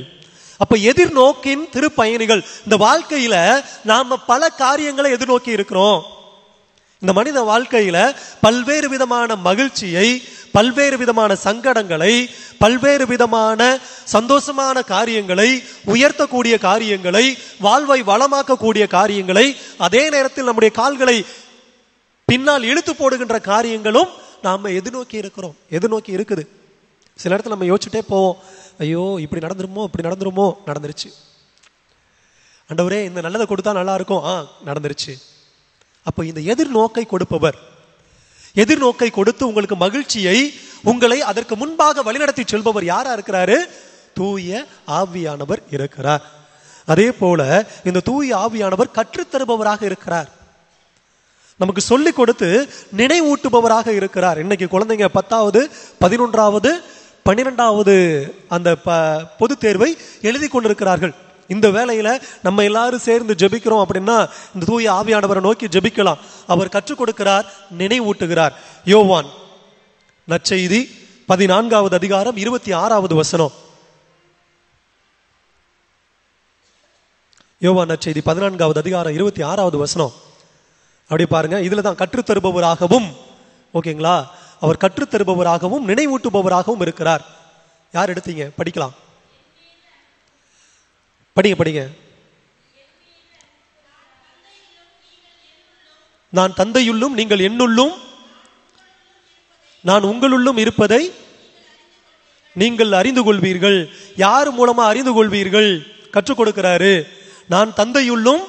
அப்ப எதிர்நோக்கின் திருப்பயணிகள். இந்த வாழ்க்கையில நாம பல காரியங்களை எதிர்நோக்கி இருக்கிறோம். இந்த மனித வாழ்க்கையில பல்வேறு விதமான மகிழ்ச்சியை, பல்வேறு விதமான சங்கடங்களை, பல்வேறு விதமான சந்தோஷமான காரியங்களை, உயர்த்தக்கூடிய காரியங்களை, வாழ்வை வளமாக்கக்கூடிய காரியங்களை, அதே நேரத்தில் நம்முடைய கால்களை பின்னால் இழுத்து போடுகின்ற காரியங்களும் நாம எதிர்நோக்கி இருக்கிறோம், எதிர்நோக்கி இருக்குது. சில இடத்துல நம்ம யோசிச்சுட்டே போவோம், ஐயோ இப்படி நடந்துருமோ, இப்படி நடந்துருமோ, நடந்துருச்சு. ஆண்டவரே இந்த நல்லதை கொடுத்தா நல்லா இருக்கும், நடந்துருச்சு. அப்ப இந்த எதிர்நோக்கை கொடுப்பவர், எதிர்நோக்கை கொடுத்து உங்களுக்கு மகிழ்ச்சியை, உங்களை அதற்கு முன்பாக வழிநடத்தி செல்பவர் யாரா இருக்கிறாரு? தூய ஆவியானவர் இருக்கிறார். அதே போல இந்த தூய ஆவியானவர் கற்றுத்தருபவராக இருக்கிறார், நமக்கு சொல்லிக் கொடுத்து நினைவூட்டுபவராக இருக்கிறார். இன்னைக்கு குழந்தைங்க 10வது 11வது 12வது அந்த பொது தேர்வை எழுதி கொண்டிருக்கிறார்கள். இந்த வேளையில நம்ம எல்லாரும் சேர்ந்து ஜெபிக்கிறோம் அப்படின்னா இந்த தூய ஆவியானவரை நோக்கி ஜெபிக்கலாம். அவர் கற்றுக் கொடுக்கிறார், நினைவூட்டுகிறார். யோவான் நற்செய்தி 14வது அதிகாரம் 26வது வசனம். யோவான் நற்செய்தி 14வது அதிகாரம் 26வது வசனம். அப்படி பாருங்க, இதுலதான் கற்றுத்தருபவராகவும், ஓகேங்களா, அவர் கற்றுத்தருபவராகவும் நினைவூட்டுபவராகவும் இருக்கிறார். யார் எடுத்தீங்க? படிக்கலாம், படிங்க. நான் தந்தையுள்ளும் நீங்கள் என்னுள்ளும் நான் உங்களுள்ளும் இருப்பதை நீங்கள் அறிந்து கொள்வீர்கள். யார் மூலமா அறிந்து கொள்வீர்கள்? கற்றுக் கொடுக்கிறாரு. நான் தந்தையுள்ளும்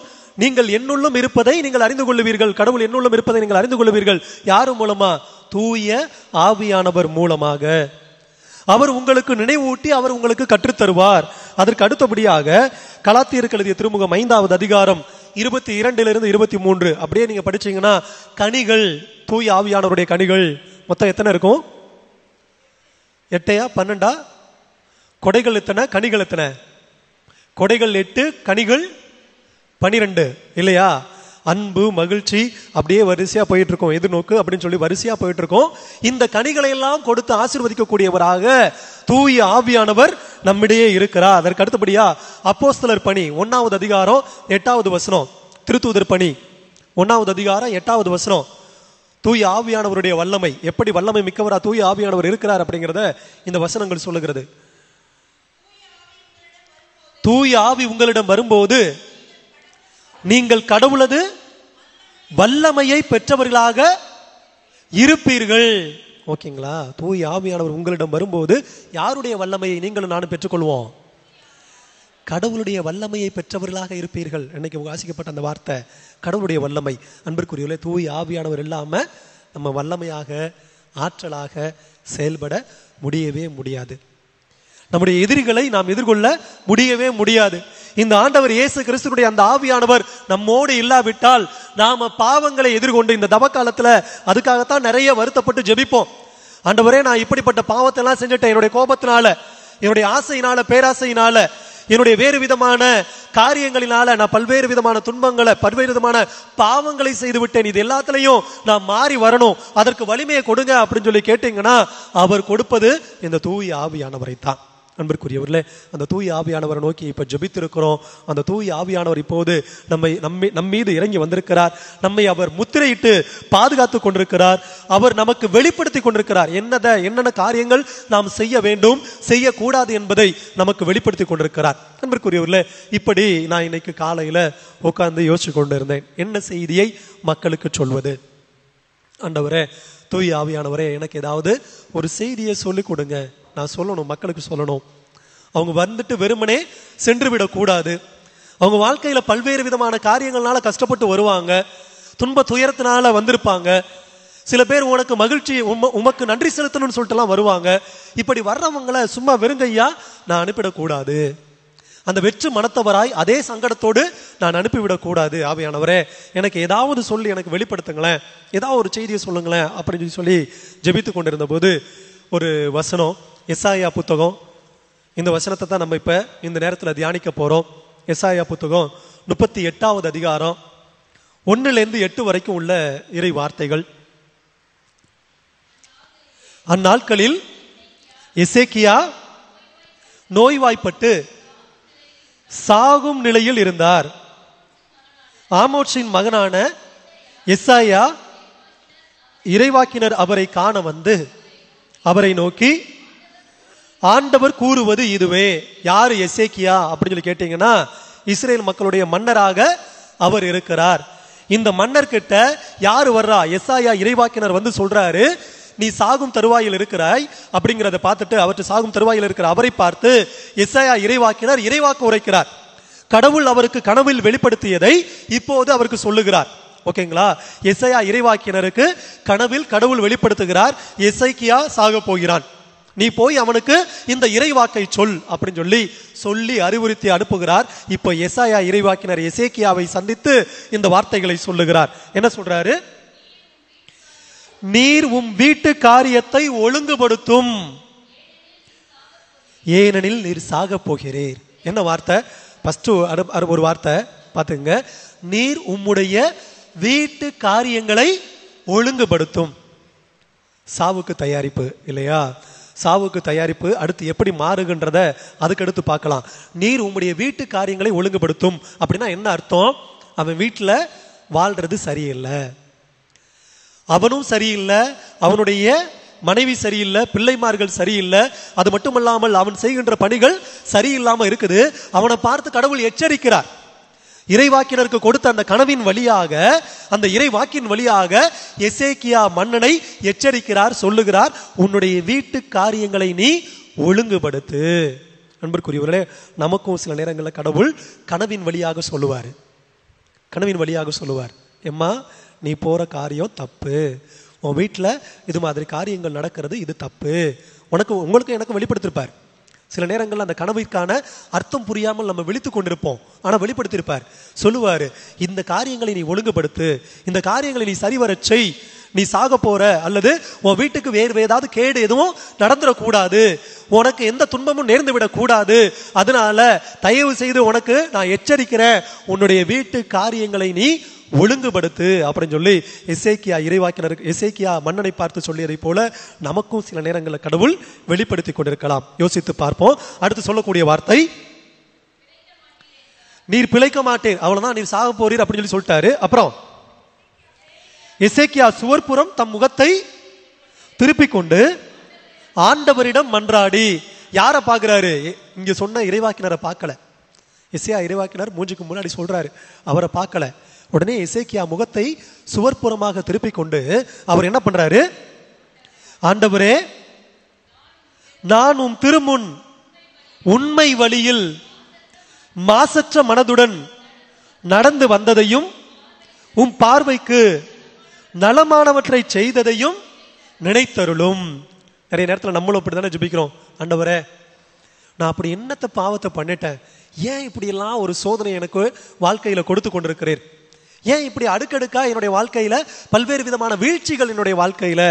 நீங்கள் என்னுள்ளும் இருப்பதை நீங்கள் அறிந்து கொள்வீர்கள். கடவுள் என்னுள்ளும் இருப்பதை நீங்கள் அறிந்து கொள்வீர்கள். யாரு மூலமா? தூய ஆவியானவர் மூலமாக. அவர் உங்களுக்கு நினைவூட்டி அவர் உங்களுக்கு கற்றுத்தருவார். அதற்கு அடுத்தபடியாக கலாத்தியருக்கு எழுதிய திருமுகம் 5வது அதிகாரம் 22 23 அப்படியே நீங்க படிச்சீங்கன்னா கனிகள், தூய ஆவியானவருடைய கனிகள் மொத்தம் எத்தனை இருக்கும்? 8 12? கொடைகள் எத்தனை, கனிகள் எத்தனை? கொடைகள் 8, கனிகள் 12 இல்லையா? அன்பு, மகிழ்ச்சி, அப்படியே வரிசையா போயிட்டு இருக்கோம். எதிர்நோக்கு அப்படின்னு சொல்லி வரிசையா போயிட்டு இருக்கோம். இந்த கனிகளை எல்லாம் கொடுத்து ஆசீர்வதிக்கக்கூடியவராக தூய ஆவியானவர் நம்மிடையே இருக்கிறார். அதற்கு அடுத்தபடியா அப்போஸ்தலர் பணி 1வது அதிகாரம் 8வது வசனம். திருத்தூதர் பணி 1வது அதிகாரம் 8வது வசனம். தூய ஆவியானவருடைய வல்லமை, எப்படி வல்லமை மிக்கவரா தூய ஆவியானவர் இருக்கிறார் அப்படிங்கிறத இந்த வசனங்கள் சொல்லுகிறது. தூய ஆவி உங்களிடம் வரும்போது நீங்கள் கடவுளது வல்லமையை பெற்றவர்களாக இருப்பீர்கள். ஓகேங்களா? தூய ஆவியானவர் உங்களிடம் வரும்போது யாருடைய வல்லமையை நீங்களும் நானும் பெற்றுக்கொள்வோம்? கடவுளுடைய வல்லமையை பெற்றவர்களாக இருப்பீர்கள். இன்னைக்கு வாசிக்கப்பட்ட அந்த வார்த்தை கடவுளுடைய வல்லமை. அன்பிற்குரியவர்களே, தூய ஆவியானவர் இல்லாம நம்ம வல்லமையாக, ஆற்றலாக செயல்பட முடியவே முடியாது. நம்முடைய எதிரிகளை நாம் எதிர்கொள்ள முடியவே முடியாது. இந்த ஆண்டவர் இயேசு கிறிஸ்துவுடைய அந்த ஆவியானவர் நம்மோடு இல்லாவிட்டால் நாம பாவங்களை எதிர்கொண்டு இந்த தவ காலத்துல அதுக்காகத்தான் நிறைய வருத்தப்பட்டு ஜெபிப்போம். ஆண்டவரே, நான் இப்படிப்பட்ட பாவத்தை எல்லாம் செஞ்சுட்டேன், என்னுடைய கோபத்தினால, என்னுடைய ஆசையினால, பேராசையினால, என்னுடைய வேறு விதமான காரியங்களினால நான் பல்வேறு விதமான துன்பங்களை, பல்வேறு விதமான பாவங்களை செய்து விட்டேன். இது எல்லாத்திலையும் நான் மாறி வரணும், அதற்கு வலிமையை கொடுங்க அப்படின்னு சொல்லி கேட்டீங்கன்னா அவர் கொடுப்பது இந்த தூய ஆவியானவரை தான். அன்பிற்குரியவர்களே, அந்த தூய ஆவியானவரை நோக்கி இப்ப ஜெபித்திருக்கிறோம். அந்த தூய ஆவியானவர் இப்போது நம் மீது இறங்கி வந்திருக்கிறார். நம்மை அவர் முத்திரையிட்டு பாதுகாத்து கொண்டிருக்கிறார். அவர் நமக்கு வெளிப்படுத்தி கொண்டிருக்கிறார். என்னென்ன காரியங்கள் நாம் செய்ய வேண்டும், செய்யக்கூடாது என்பதை நமக்கு வெளிப்படுத்தி கொண்டிருக்கிறார். அன்பிற்குரியவர்களே, இப்படி நான் இன்னைக்கு காலையில உட்கார்ந்து யோசிச்சு கொண்டு இருந்தேன். என்ன செய்தியை மக்களுக்கு சொல்வது? ஆண்டவரே, தூய ஆவியானவரே, எனக்கு ஏதாவது ஒரு செய்தியை சொல்லிக் கொடுங்க. நான் சொல்லணும், மக்களுக்கு சொல்லணும். அவங்க வந்துட்டு வெறுமனே சென்று விடக்கூடாது. அவங்க வாழ்க்கையில பல்வேறு விதமான காரியங்கள்னால கஷ்டப்பட்டு வருவாங்க. துன்ப துயரத்தினால வந்திருப்பாங்க. சில பேர் உனக்கு மகிழ்ச்சி, உமக்கு நன்றி செலுத்தணும்னு சொல்லிட்டுலாம் வருவாங்க. இப்படி வர்றவங்களை சும்மா வெறுங்கையா நான் அனுப்பிடக்கூடாது. அந்த வெற்று மனத்தவராய் அதே சங்கடத்தோடு நான் அனுப்பிவிடக் கூடாது. ஆவியானவரே, எனக்கு ஏதாவது சொல்லி எனக்கு வெளிப்படுத்துங்களேன், ஏதாவது ஒரு செய்தியை சொல்லுங்களேன் அப்படின்னு சொல்லி ஜெபித்து கொண்டிருந்த போது ஒரு வசனம், எசாயா புத்தகம். இந்த வசனத்தை தான் நம்ம இப்ப இந்த நேரத்தில் தியானிக்க போறோம். எசாயா புத்தகம் 38வது அதிகாரம் 1-8 வரைக்கும் உள்ள இறை வார்த்தைகள். அந்நாட்களில் எசேக்கியா நோய்வாய்ப்பட்டு சாகும் நிலையில் இருந்தார். ஆமோத்சின் மகனான எசாயா இறைவாக்கினர் அவரை காண வந்து அவரை நோக்கி, ஆண்டவர் கூறுவது இதுவே. யாரு எசேக்கியா அப்படின்னு சொல்லி கேட்டீங்கன்னா, இஸ்ரேல் மக்களுடைய மன்னராக அவர் இருக்கிறார். இந்த மன்னர் கிட்ட யாரு வர்றா? எசாயா இறைவாக்கினர் வந்து சொல்றாரு, நீ சாகும் தருவாயில் இருக்கிறாய் அப்படிங்கிறத பார்த்துட்டு, அவற்றை சாகும் தருவாயில் இருக்கிற அவரை பார்த்து எசாயா இறைவாக்கினர் இறைவாக்கு உரைக்கிறார். கடவுள் அவருக்கு கனவில் வெளிப்படுத்தியதை இப்போது அவருக்கு சொல்லுகிறார். ஓகேங்களா? எசாயா இறைவாக்கினருக்கு கனவில் கடவுள் வெளிப்படுத்துகிறார், எசேக்கியா சாக போகிறான், நீ போய் அவனுக்கு இந்த இறைவாக்கை சொல் அப்படின்னு சொல்லி அறிவுறுத்தி அனுப்புகிறார். இப்ப எசாயா இறைவாக்கினர் எசேக்கியாவை சந்தித்து இந்த வார்த்தைகளை சொல்லுகிறார். என்ன சொல்றாரு? நீர் உம் வீட்டு காரியத்தை ஒழுங்குபடுத்தும், ஏனெனில் நீர் சாக போகிறீர். என்ன வார்த்தை? ஃபர்ஸ்ட் ஒரு வார்த்தை பாத்துங்க. நீர் உம்முடைய வீட்டு காரியங்களை ஒழுங்குபடுத்தும். சாவுக்கு தயாரிப்பு இல்லையா? சாவுக்கு தயாரிப்பு. அடுத்து எப்படி மாறுகின்றத அதுக்கு அடுத்து பார்க்கலாம். நீர் உம்முடைய வீட்டு காரியங்களை ஒழுங்குபடுத்தும் அப்படின்னா என்ன அர்த்தம்? அவன் வீட்டுல வாழ்றது சரியில்லை, அவனும் சரியில்லை, அவனுடைய மனைவி சரியில்லை, பிள்ளைமார்கள் சரியில்லை, அது மட்டுமல்லாமல் அவன் செய்கின்ற பணிகள் சரியில்லாம இருக்குது. அவனை பார்த்து கடவுள் எச்சரிக்கிறார். இறைவாக்கினருக்கு கொடுத்த அந்த கனவின் வழியாக, அந்த இறைவாக்கின் வழியாக எசேக்கியா மன்னனை எச்சரிக்கிறார், சொல்லுகிறார், உன்னுடைய வீட்டு காரியங்களை நீ ஒழுங்குபடுத்து. அன்பிற்குரியவர்களே, நமக்கும் சில நேரங்களில் கடவுள் கனவின் வழியாக சொல்லுவார். கனவின் வழியாக சொல்லுவார், எம்மா நீ போற காரியம் தப்பு, உன் வீட்டில் இது மாதிரி காரியங்கள் நடக்கிறது, இது தப்பு. உங்களுக்கு எனக்கு வெளிப்படுத்திருப்பார். சில நேரங்கள் அந்த கனவிற்கான அர்த்தம் புரியாமல் நம்ம விழித்து கொண்டிருப்போம். ஆனா வெளிப்படுத்தியிருப்பார், சொல்லுவாரு, இந்த காரியங்களை நீ ஒழுங்குபடுத்து, இந்த காரியங்களை நீ சரிவர செய், நீ சாக போற, அல்லது உன் வீட்டுக்கு வேறு ஏதாவது கேடு எதுவும் நடந்துடக்கூடாது, உனக்கு எந்த துன்பமும் நேர்ந்து விடக்கூடாது, அதனால தயவு செய்து உனக்கு நான் எச்சரிக்கிறேன், உன்னுடைய வீட்டு காரியங்களை நீ ஒழுங்குபடுத்து அப்படின்னு சொல்லி எசேக்கியா இறைவாக்கினருக்கு, எசேக்கியா மன்னனை பார்த்து சொல்லியதை போல நமக்கும் சில நேரங்களில் கடவுள் வெளிப்படுத்தி கொண்டிருக்கலாம். யோசித்து பார்ப்போம். அடுத்து சொல்லக்கூடிய வார்த்தை, நீர் பிழைக்க மாட்டீர், அவ்வளவுதான், நீர் சாக போறீர் அப்படின்னு சொல்லிட்டாரு. அப்புறம் எசேக்கியா சுவர்புறம் தம் முகத்தை திருப்பிக் கொண்டு ஆண்டவரிடம் மன்றாடி, யார பாக்குறாரு? இங்க சொன்ன இறைவாக்கினரை பார்க்கல. எசேக்கியா இறைவாக்கினர் மூஞ்சுக்கு முன்னாடி சொல்றாரு, அவரை பார்க்கல. உடனே எசேக்கியா முகத்தை சுவர்புறமாக திருப்பிக் கொண்டு அவர் என்ன பண்றாரு? ஆண்டவரே, நான் உம் திருமுன் உண்மை வழியில் மாசற்ற மனதுடன் நடந்து வந்ததையும் உம் பார்வைக்கு நலமானவற்றை செய்ததையும் நினைத்தருளும். நிறைய நேரத்தில் நம்மளும் அப்படித்தானே ஜெபிக்கிறோம், ஆண்டவரே நான் அப்படி என்னத்த பாவத்தை பண்ணிட்டேன், ஏன் இப்படி எல்லாம் ஒரு சோதனை எனக்கு வாழ்க்கையில கொடுத்து கொண்டிருக்கிறேன், ஏன் இப்படி அடுக்கடுக்கா என்னுடைய வாழ்க்கையில பல்வேறு விதமான வீழ்ச்சிகள் என்னுடைய வாழ்க்கையில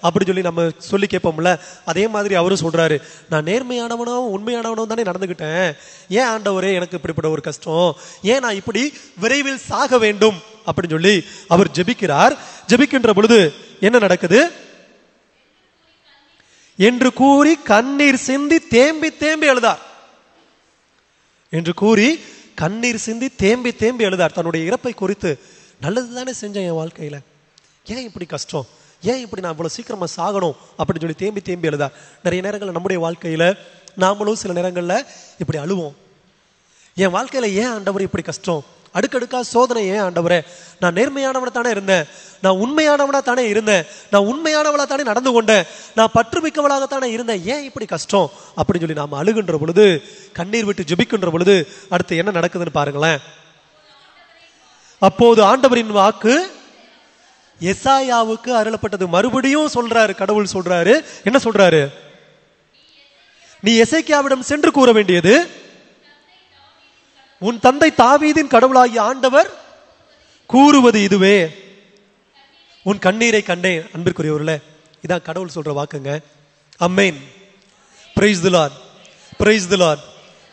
அப்படி சொல்லி நம்ம சொல்லி கேட்போம்ல. அதே மாதிரி அவரும் சொல்றாரு, நான் நேர்மையானவனும் உண்மையானவனும் தானே நடந்துகிட்டேன், ஏன் ஆண்டவரே எனக்கு இப்படிப்பட்ட ஒரு கஷ்டம், ஏன் நான் இப்படி விரைவில் சாக வேண்டும் அப்படின்னு சொல்லி அவர் ஜெபிக்கிறார். ஜெபிக்கின்ற பொழுது என்ன நடக்குது? என்று கூறி கண்ணீர் சிந்தி தேம்பி தேம்பி எழுதார். என்று கூறி கண்ணீர் சிந்தி தேம்பி தேம்பி எழுதார். தன்னுடைய இறப்பை குறித்து, நல்லது தானே செஞ்சேன் என் வாழ்க்கையில, ஏன் இப்படி கஷ்டம், ஏன் இப்படி நான் இவ்வளவு சீக்கிரமா சாகணும் அப்படின்னு சொல்லி தேம்பி தேம்பி எழுதார். நிறைய நேரங்கள் நம்முடைய வாழ்க்கையில நாமளும் சில நேரங்கள்ல இப்படி அழுவோம். என் வாழ்க்கையில ஏன் ஆண்டவர் இப்படி கஷ்டம், அடுக்கடுக்கா சோதனை ஏன் ஆண்டவரே, நான் நேர்மையானவனா தானே இருந்தேன், நான் உண்மையானவனா தானே இருந்தேன், நான் உண்மையானவளா தானே நடந்து கொண்டேன், நான் பற்றுமிக்கவளாகத்தானே இருந்தேன், ஏன் இப்படி கஷ்டம் அப்படின்னு சொல்லி நாம அழுகின்ற பொழுது, கண்ணீர் விட்டு ஜெபிக்கின்ற பொழுது அடுத்து என்ன நடக்குதுன்னு பாருங்களேன். அப்போது ஆண்டவரின் வாக்கு எசாயாவுக்கு அருளப்பட்டது. மறுபடியும் சொல்றாரு, கடவுள் சொல்றாரு, என்ன சொல்றாரு, நீ எசேக்கியாவிடம் சென்று கூற வேண்டியது, உன் தந்தை தாவீதின் கடவுளாகிய ஆண்டவர் கூறுவது இதுவே, உன் கண்ணீரை கண்டேன். அன்பிற்குரியவர்களே, இதான் கடவுள் சொல்ற வாக்குங்க. Amen. Praise the lord, praise the lord,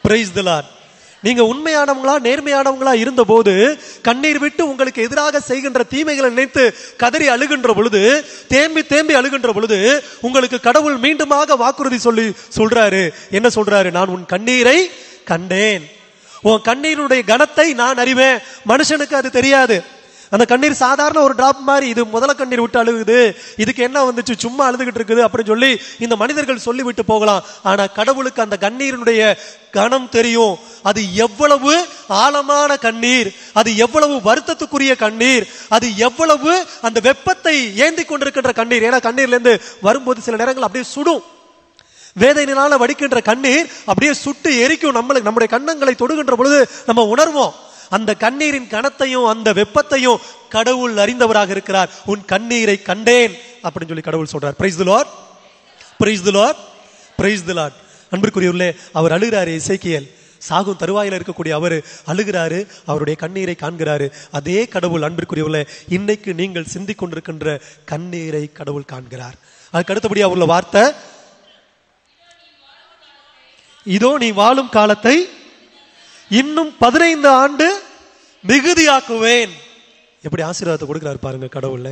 praise the lord. நீங்க உண்மையானவங்களா நேர்மையானவங்களா இருந்த போது, கண்ணீர் விட்டு உங்களுக்கு எதிராக செய்கின்ற தீமைகளை நினைத்து கதறி அழுகின்ற பொழுது, தேம்பி தேம்பி அழுகின்ற பொழுது, உங்களுக்கு கடவுள் மீண்டுமாக வாக்குறுதி சொல்றாரு. என்ன சொல்றாரு, நான் உன் கண்ணீரை கண்டேன், உன் கண்ணீருடைய கனத்தை நான் அறிவேன். மனுஷனுக்கு அது தெரியாது. அந்த கண்ணீர் சாதாரண ஒரு டிராப் மாதிரி, இது முதல கண்ணீர் விட்டு அழுகுது, இதுக்கு என்ன வந்துச்சு, சும்மா அழுதுகிட்டு இருக்குது அப்படின்னு சொல்லி இந்த மனிதர்கள் சொல்லிவிட்டு போகலாம். ஆனா கடவுளுக்கு அந்த கண்ணீரினுடைய கனம் தெரியும். அது எவ்வளவு ஆழமான கண்ணீர், அது எவ்வளவு வருத்தத்துக்குரிய கண்ணீர், அது எவ்வளவு அந்த வெப்பத்தை ஏந்தி கொண்டிருக்கின்ற கண்ணீர். ஏன்னா கண்ணீர்ல இருந்து வரும்போது சில நேரங்கள் அப்படியே சுடும். வேதனையினால வடிக்கின்ற கண்ணீர் அப்படியே சுட்டு எரிக்கும். நம்முடைய கண்ணங்களை தொடுகின்ற பொழுது நம்ம உணர்வோம். அந்த கண்ணீரின் கனத்தையும் அந்த வெப்பத்தையும் கடவுள் அறிந்தவராக இருக்கிறார். உன் கண்ணீரை கண்டேன் அப்படின்னு சொல்லி கடவுள் சொல்றார். Price the lord, praise the lord, praise the lord. அன்பிற்குரியவர்களே, அவர் அழுகிறாரு. எசேக்கியேல் சாகும் தருவாயில இருக்கக்கூடிய அவர் அழுகிறாரு, அவருடைய கண்ணீரை காண்கிறாரு. அதே கடவுள் அன்பிற்குரியவர்களே, இன்னைக்கு நீங்கள் சிந்திக் கொண்டிருக்கின்ற கண்ணீரை கடவுள் காண்கிறார். அதுக்கு அடுத்தபடி அவருள்ள வார்த்தை, இதோ நீ வாழும் காலத்தை இன்னும் 15 ஆண்டு மிகுதியாக்குவேன். எப்படி ஆசீர்வாதத்தை கொடுக்கிறாரு பாருங்க கடவுள்.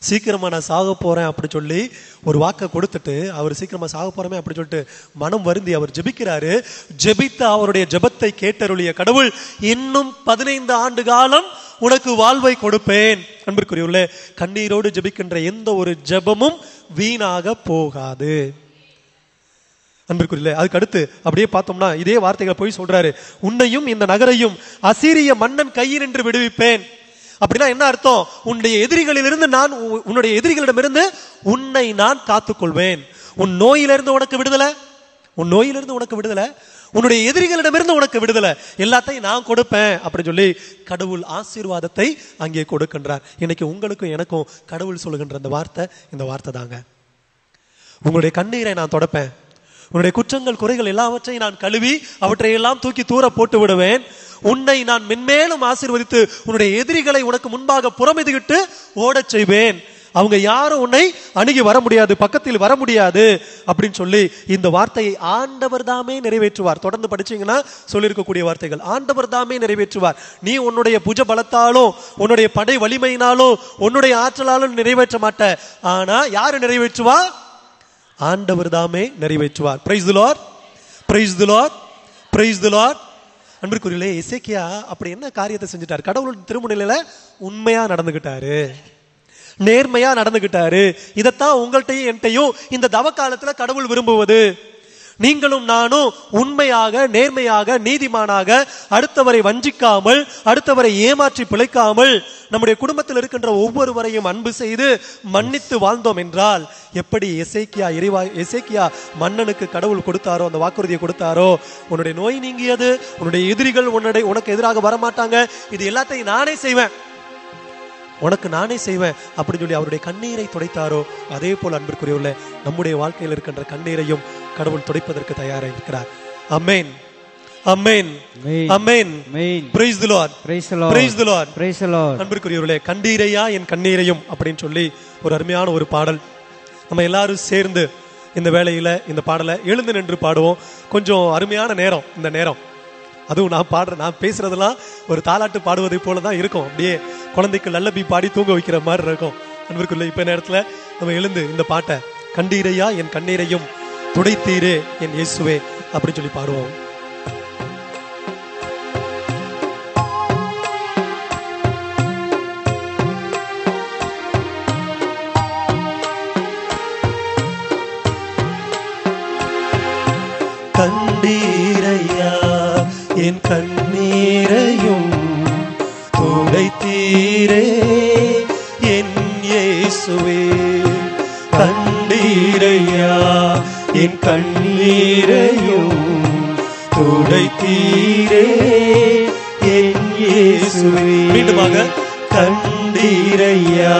சீக்கிரமா நான் சாக போறேன் அப்படி சொல்லி ஒரு வாக்கை கொடுத்துட்டு, அவர் சீக்கிரமா சாக போறமே அப்படி சொல்லிட்டு மனம் வருந்தி அவர் ஜெபிக்கிறாரு. ஜெபித்த அவருடைய ஜெபத்தை கேட்டருளிய கடவுள், இன்னும் 15 ஆண்டு காலம் உனக்கு வாழ்வை கொடுப்பேன். அன்பிற்குரியவர்களே, கண்ணீரோடு ஜெபிக்கின்ற எந்த ஒரு ஜெபமும் வீணாக போகாது. அன்பிற்குரிய, அதுக்கு அடுத்து அப்படியே பார்த்தோம்னா இதே வார்த்தைகளை போய் சொல்றாரு, உன்னையும் இந்த நகரையும் அசீரிய மன்னன் கையினின்று விடுவிப்பேன். அப்படின்னா என்ன அர்த்தம், உன்னுடைய எதிரிகளிலிருந்து நான், உன்னுடைய எதிரிகளிடமிருந்து உன்னை நான் காத்துக்கொள்வேன். உன் நோயிலிருந்து உனக்கு விடுதலை, உன் நோயிலிருந்து உனக்கு விடுதலை, உன்னுடைய எதிரிகளிடமிருந்து உனக்கு விடுதலை, எல்லாத்தையும் நான் கொடுப்பேன் அப்படின்னு சொல்லி கடவுள் ஆசீர்வாதத்தை அங்கே கொடுக்கின்றார். இன்னைக்கு உங்களுக்கும் எனக்கும் கடவுள் சொல்லுகின்ற அந்த வார்த்தை இந்த வார்த்தை தாங்க. உங்களுடைய கண்ணீரை நான் தொடப்பேன், உன்னுடைய குற்றங்கள் குறைகள் எல்லாவற்றையும் நான் கழுவி அவற்றையெல்லாம் தூக்கி தூர போட்டு விடுவேன். உன்னை நான் மென்மேலும் ஆசீர்வதித்து உன்னுடைய எதிரிகளை உனக்கு முன்பாக புறமிதுகிட்டு ஓடச் செய்வேன். அவங்க யாரும் உன்னை அணுகி வர முடியாது, பக்கத்தில் வர முடியாது அப்படின்னு சொல்லி இந்த வார்த்தையை ஆண்டவர் தாமே நிறைவேற்றுவார். தொடர்ந்து படிச்சீங்கன்னா சொல்லியிருக்கக்கூடிய வார்த்தைகள் ஆண்டவர் தாமே நிறைவேற்றுவார். நீ உன்னுடைய புஜ பலத்தாலோ உன்னுடைய படை வலிமையினாலோ உன்னுடைய ஆற்றலாலும் நிறைவேற்ற மாட்ட. ஆனா யாரு நிறைவேற்றுவா, ஆண்டவர் தாமே நிறைவேற்றுவார். Price the lord, praise the lord, praise the lord. அன்பிற்குரியவர்களே, எசேக்கியா அப்படி என்ன காரியத்தை செஞ்சிட்டார், கடவுள் திருமுன்னிலையில உண்மையா நடந்துகிட்டாரு, நேர்மையா நடந்துகிட்டாரு. இதத்தான் உங்கள்கிட்டையும் என்கிட்டையும் இந்த தவ காலத்துல கடவுள் விரும்புவது. நீங்களும் நானும் உண்மையாக நேர்மையாக நீதிமானாக அடுத்தவரை வஞ்சிக்காமல் அடுத்தவரை ஏமாற்றி பிழைக்காமல் நம்முடைய குடும்பத்தில் இருக்கின்ற ஒவ்வொருவரையும் அன்பு செய்து மன்னித்து வாழ்ந்தோம் என்றால், எப்படி எசேக்கியா மன்னனுக்கு கடவுள் கொடுத்தாரோ, அந்த வாக்குறுதியை கொடுத்தாரோ, உன்னுடைய நோய் நீங்கியது, உன்னுடைய எதிரிகள் உனக்கு எதிராக வரமாட்டாங்க, இது எல்லாத்தையும் நானே செய்வேன், உனக்கு நானே செய்வேன் அப்படின்னு சொல்லி அவருடைய கண்ணீரை துடைத்தாரோ, அதே போல அன்பிற்குரியவர்களே, நம்முடைய வாழ்க்கையில் இருக்கின்ற கண்ணீரையும் கடவுள் துடைப்பதற்கு தயாராக இருக்கிறார். Amen, amen, amen. Praise the lord, praise the lord, praise the lord. அன்பிற்குரியவர்களே, கண்ணீரையா என் கண்ணீரையும் அப்படின்னு சொல்லி ஒரு அருமையான ஒரு பாடல் நம்ம எல்லாரும் சேர்ந்து இந்த வேளையில இந்த பாடலை எழுந்து நின்று பாடுவோம். கொஞ்சம் அருமையான நேரம் இந்த நேரம். அதுவும் நான் பேசுறதெல்லாம் ஒரு தாலாட்டு பாடுவதை போலதான் இருக்கும். அப்படியே குழந்தைக்கு லல்லபி பாடி தூங்க வைக்கிற மாதிரி இருக்கும். அன்பிற்குள்ள இப்ப நேரத்துல நம்ம எழுந்து இந்த பாட்டை கண்டீரையா என் கண்ணீரையும் துடைத்தீரே என் இயேசுவே அப்படின்னு சொல்லி பாடுவோம். கண்டீரையா என் கண்ணீரையும் துடைத்தீரே என் இயேசுவே. கண்டீரையா என் கண்ணீரையும் துடைத்தீரே என் இயேசுவே. மீண்டுமாக, கண்டீரையா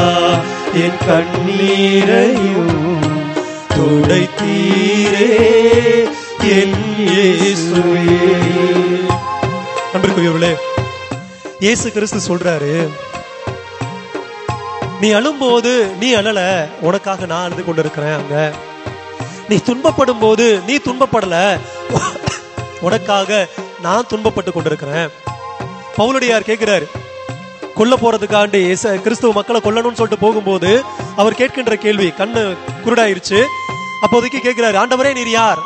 என் கண்ணீரையும் துடைத்தீரே என் இயேசுவே. அன்பிற்குரியவர்களே, இயேசு கிறிஸ்து சொல்றாரு, நீ அழும்போது நீ அழல, உனக்காக நான் அழுது கொண்டிருக்கிறேன். அங்க நீ துன்பப்படும் போது நீ துன்பப்படல, உனக்காக நான் துன்பப்பட்டு கொண்டிருக்கிறேன். பவுலடியார் கேட்கிறார், கொல்ல போறதுக்காண்டி கிறிஸ்துவ மக்களை கொல்லணும்னு சொல்லிட்டு போகும்போது அவர் கேட்கின்ற கேள்வி, கண்ணு குருடாயிருச்சு. அப்போதைக்கு கேட்கிறாரு, ஆண்டவரே நீர் யார்?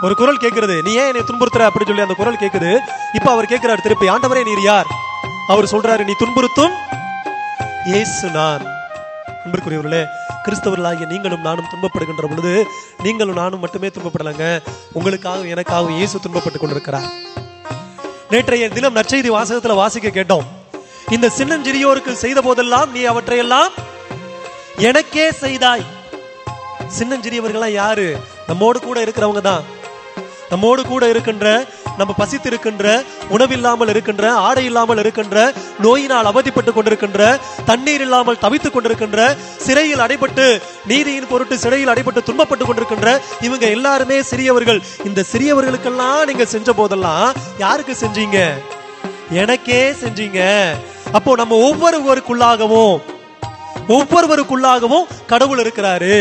ஒரு குரல் கேட்கிறது, நீ ஏன் என்னை துன்புறுத்துற அப்படின்னு சொல்லி அந்த குரல் கேட்குது. இப்ப அவர் கேட்கிறார் திருப்பி, ஆண்டவரே நீர் யார்? அவர் சொல்றாரு, நீ துன்புறுத்தும் இயேசு நான். அன்பிற்குரியவர்களே, கிறிஸ்தவர்களாகிய நீங்களும் நானும் துன்பப்படுகின்ற பொழுது நீங்களும் நானும் மட்டுமே துன்பப்படலங்க, உங்களுக்காகவும் எனக்காகவும் இயேசு துன்பப்பட்டு கொண்டிருக்கிறார். நேற்றைய தினம் நற்செய்தி வாசகத்துல வாசிக்க கேட்டோம், இந்த சின்னஞ்சிறியோருக்கு செய்த போதெல்லாம் நீ அவற்றையெல்லாம் எனக்கே செய்தாய். சின்னஞ்சிறியவர்களா யாரு? நம்மோடு கூட இருக்கிறவங்க தான். நம்மோடு கூட இருக்கின்ற, நம்ம பசித்து இருக்கின்ற, உணவில்லாமல் இருக்கின்ற, ஆடை இல்லாமல் இருக்கின்ற, நோயினால் அவதிப்பட்டு கொண்டிருக்கின்ற, தண்ணீர் இல்லாமல் தவித்துக் கொண்டிருக்கின்ற, சிறையில் அடைபட்டு நீதியின் பொருட்டு சிறையில் அடைபட்டு துன்பப்பட்டு கொண்டிருக்கின்ற இவங்க எல்லாருமே சிறியவர்கள். இந்த சிறியவர்களுக்கெல்லாம் நீங்க செஞ்ச போதெல்லாம் யாருக்கு செஞ்சீங்க? எனக்கே செஞ்சீங்க. அப்போ நம்ம ஒவ்வொருவருக்குள்ளாகவும் கடவுள் இருக்கிறாரு.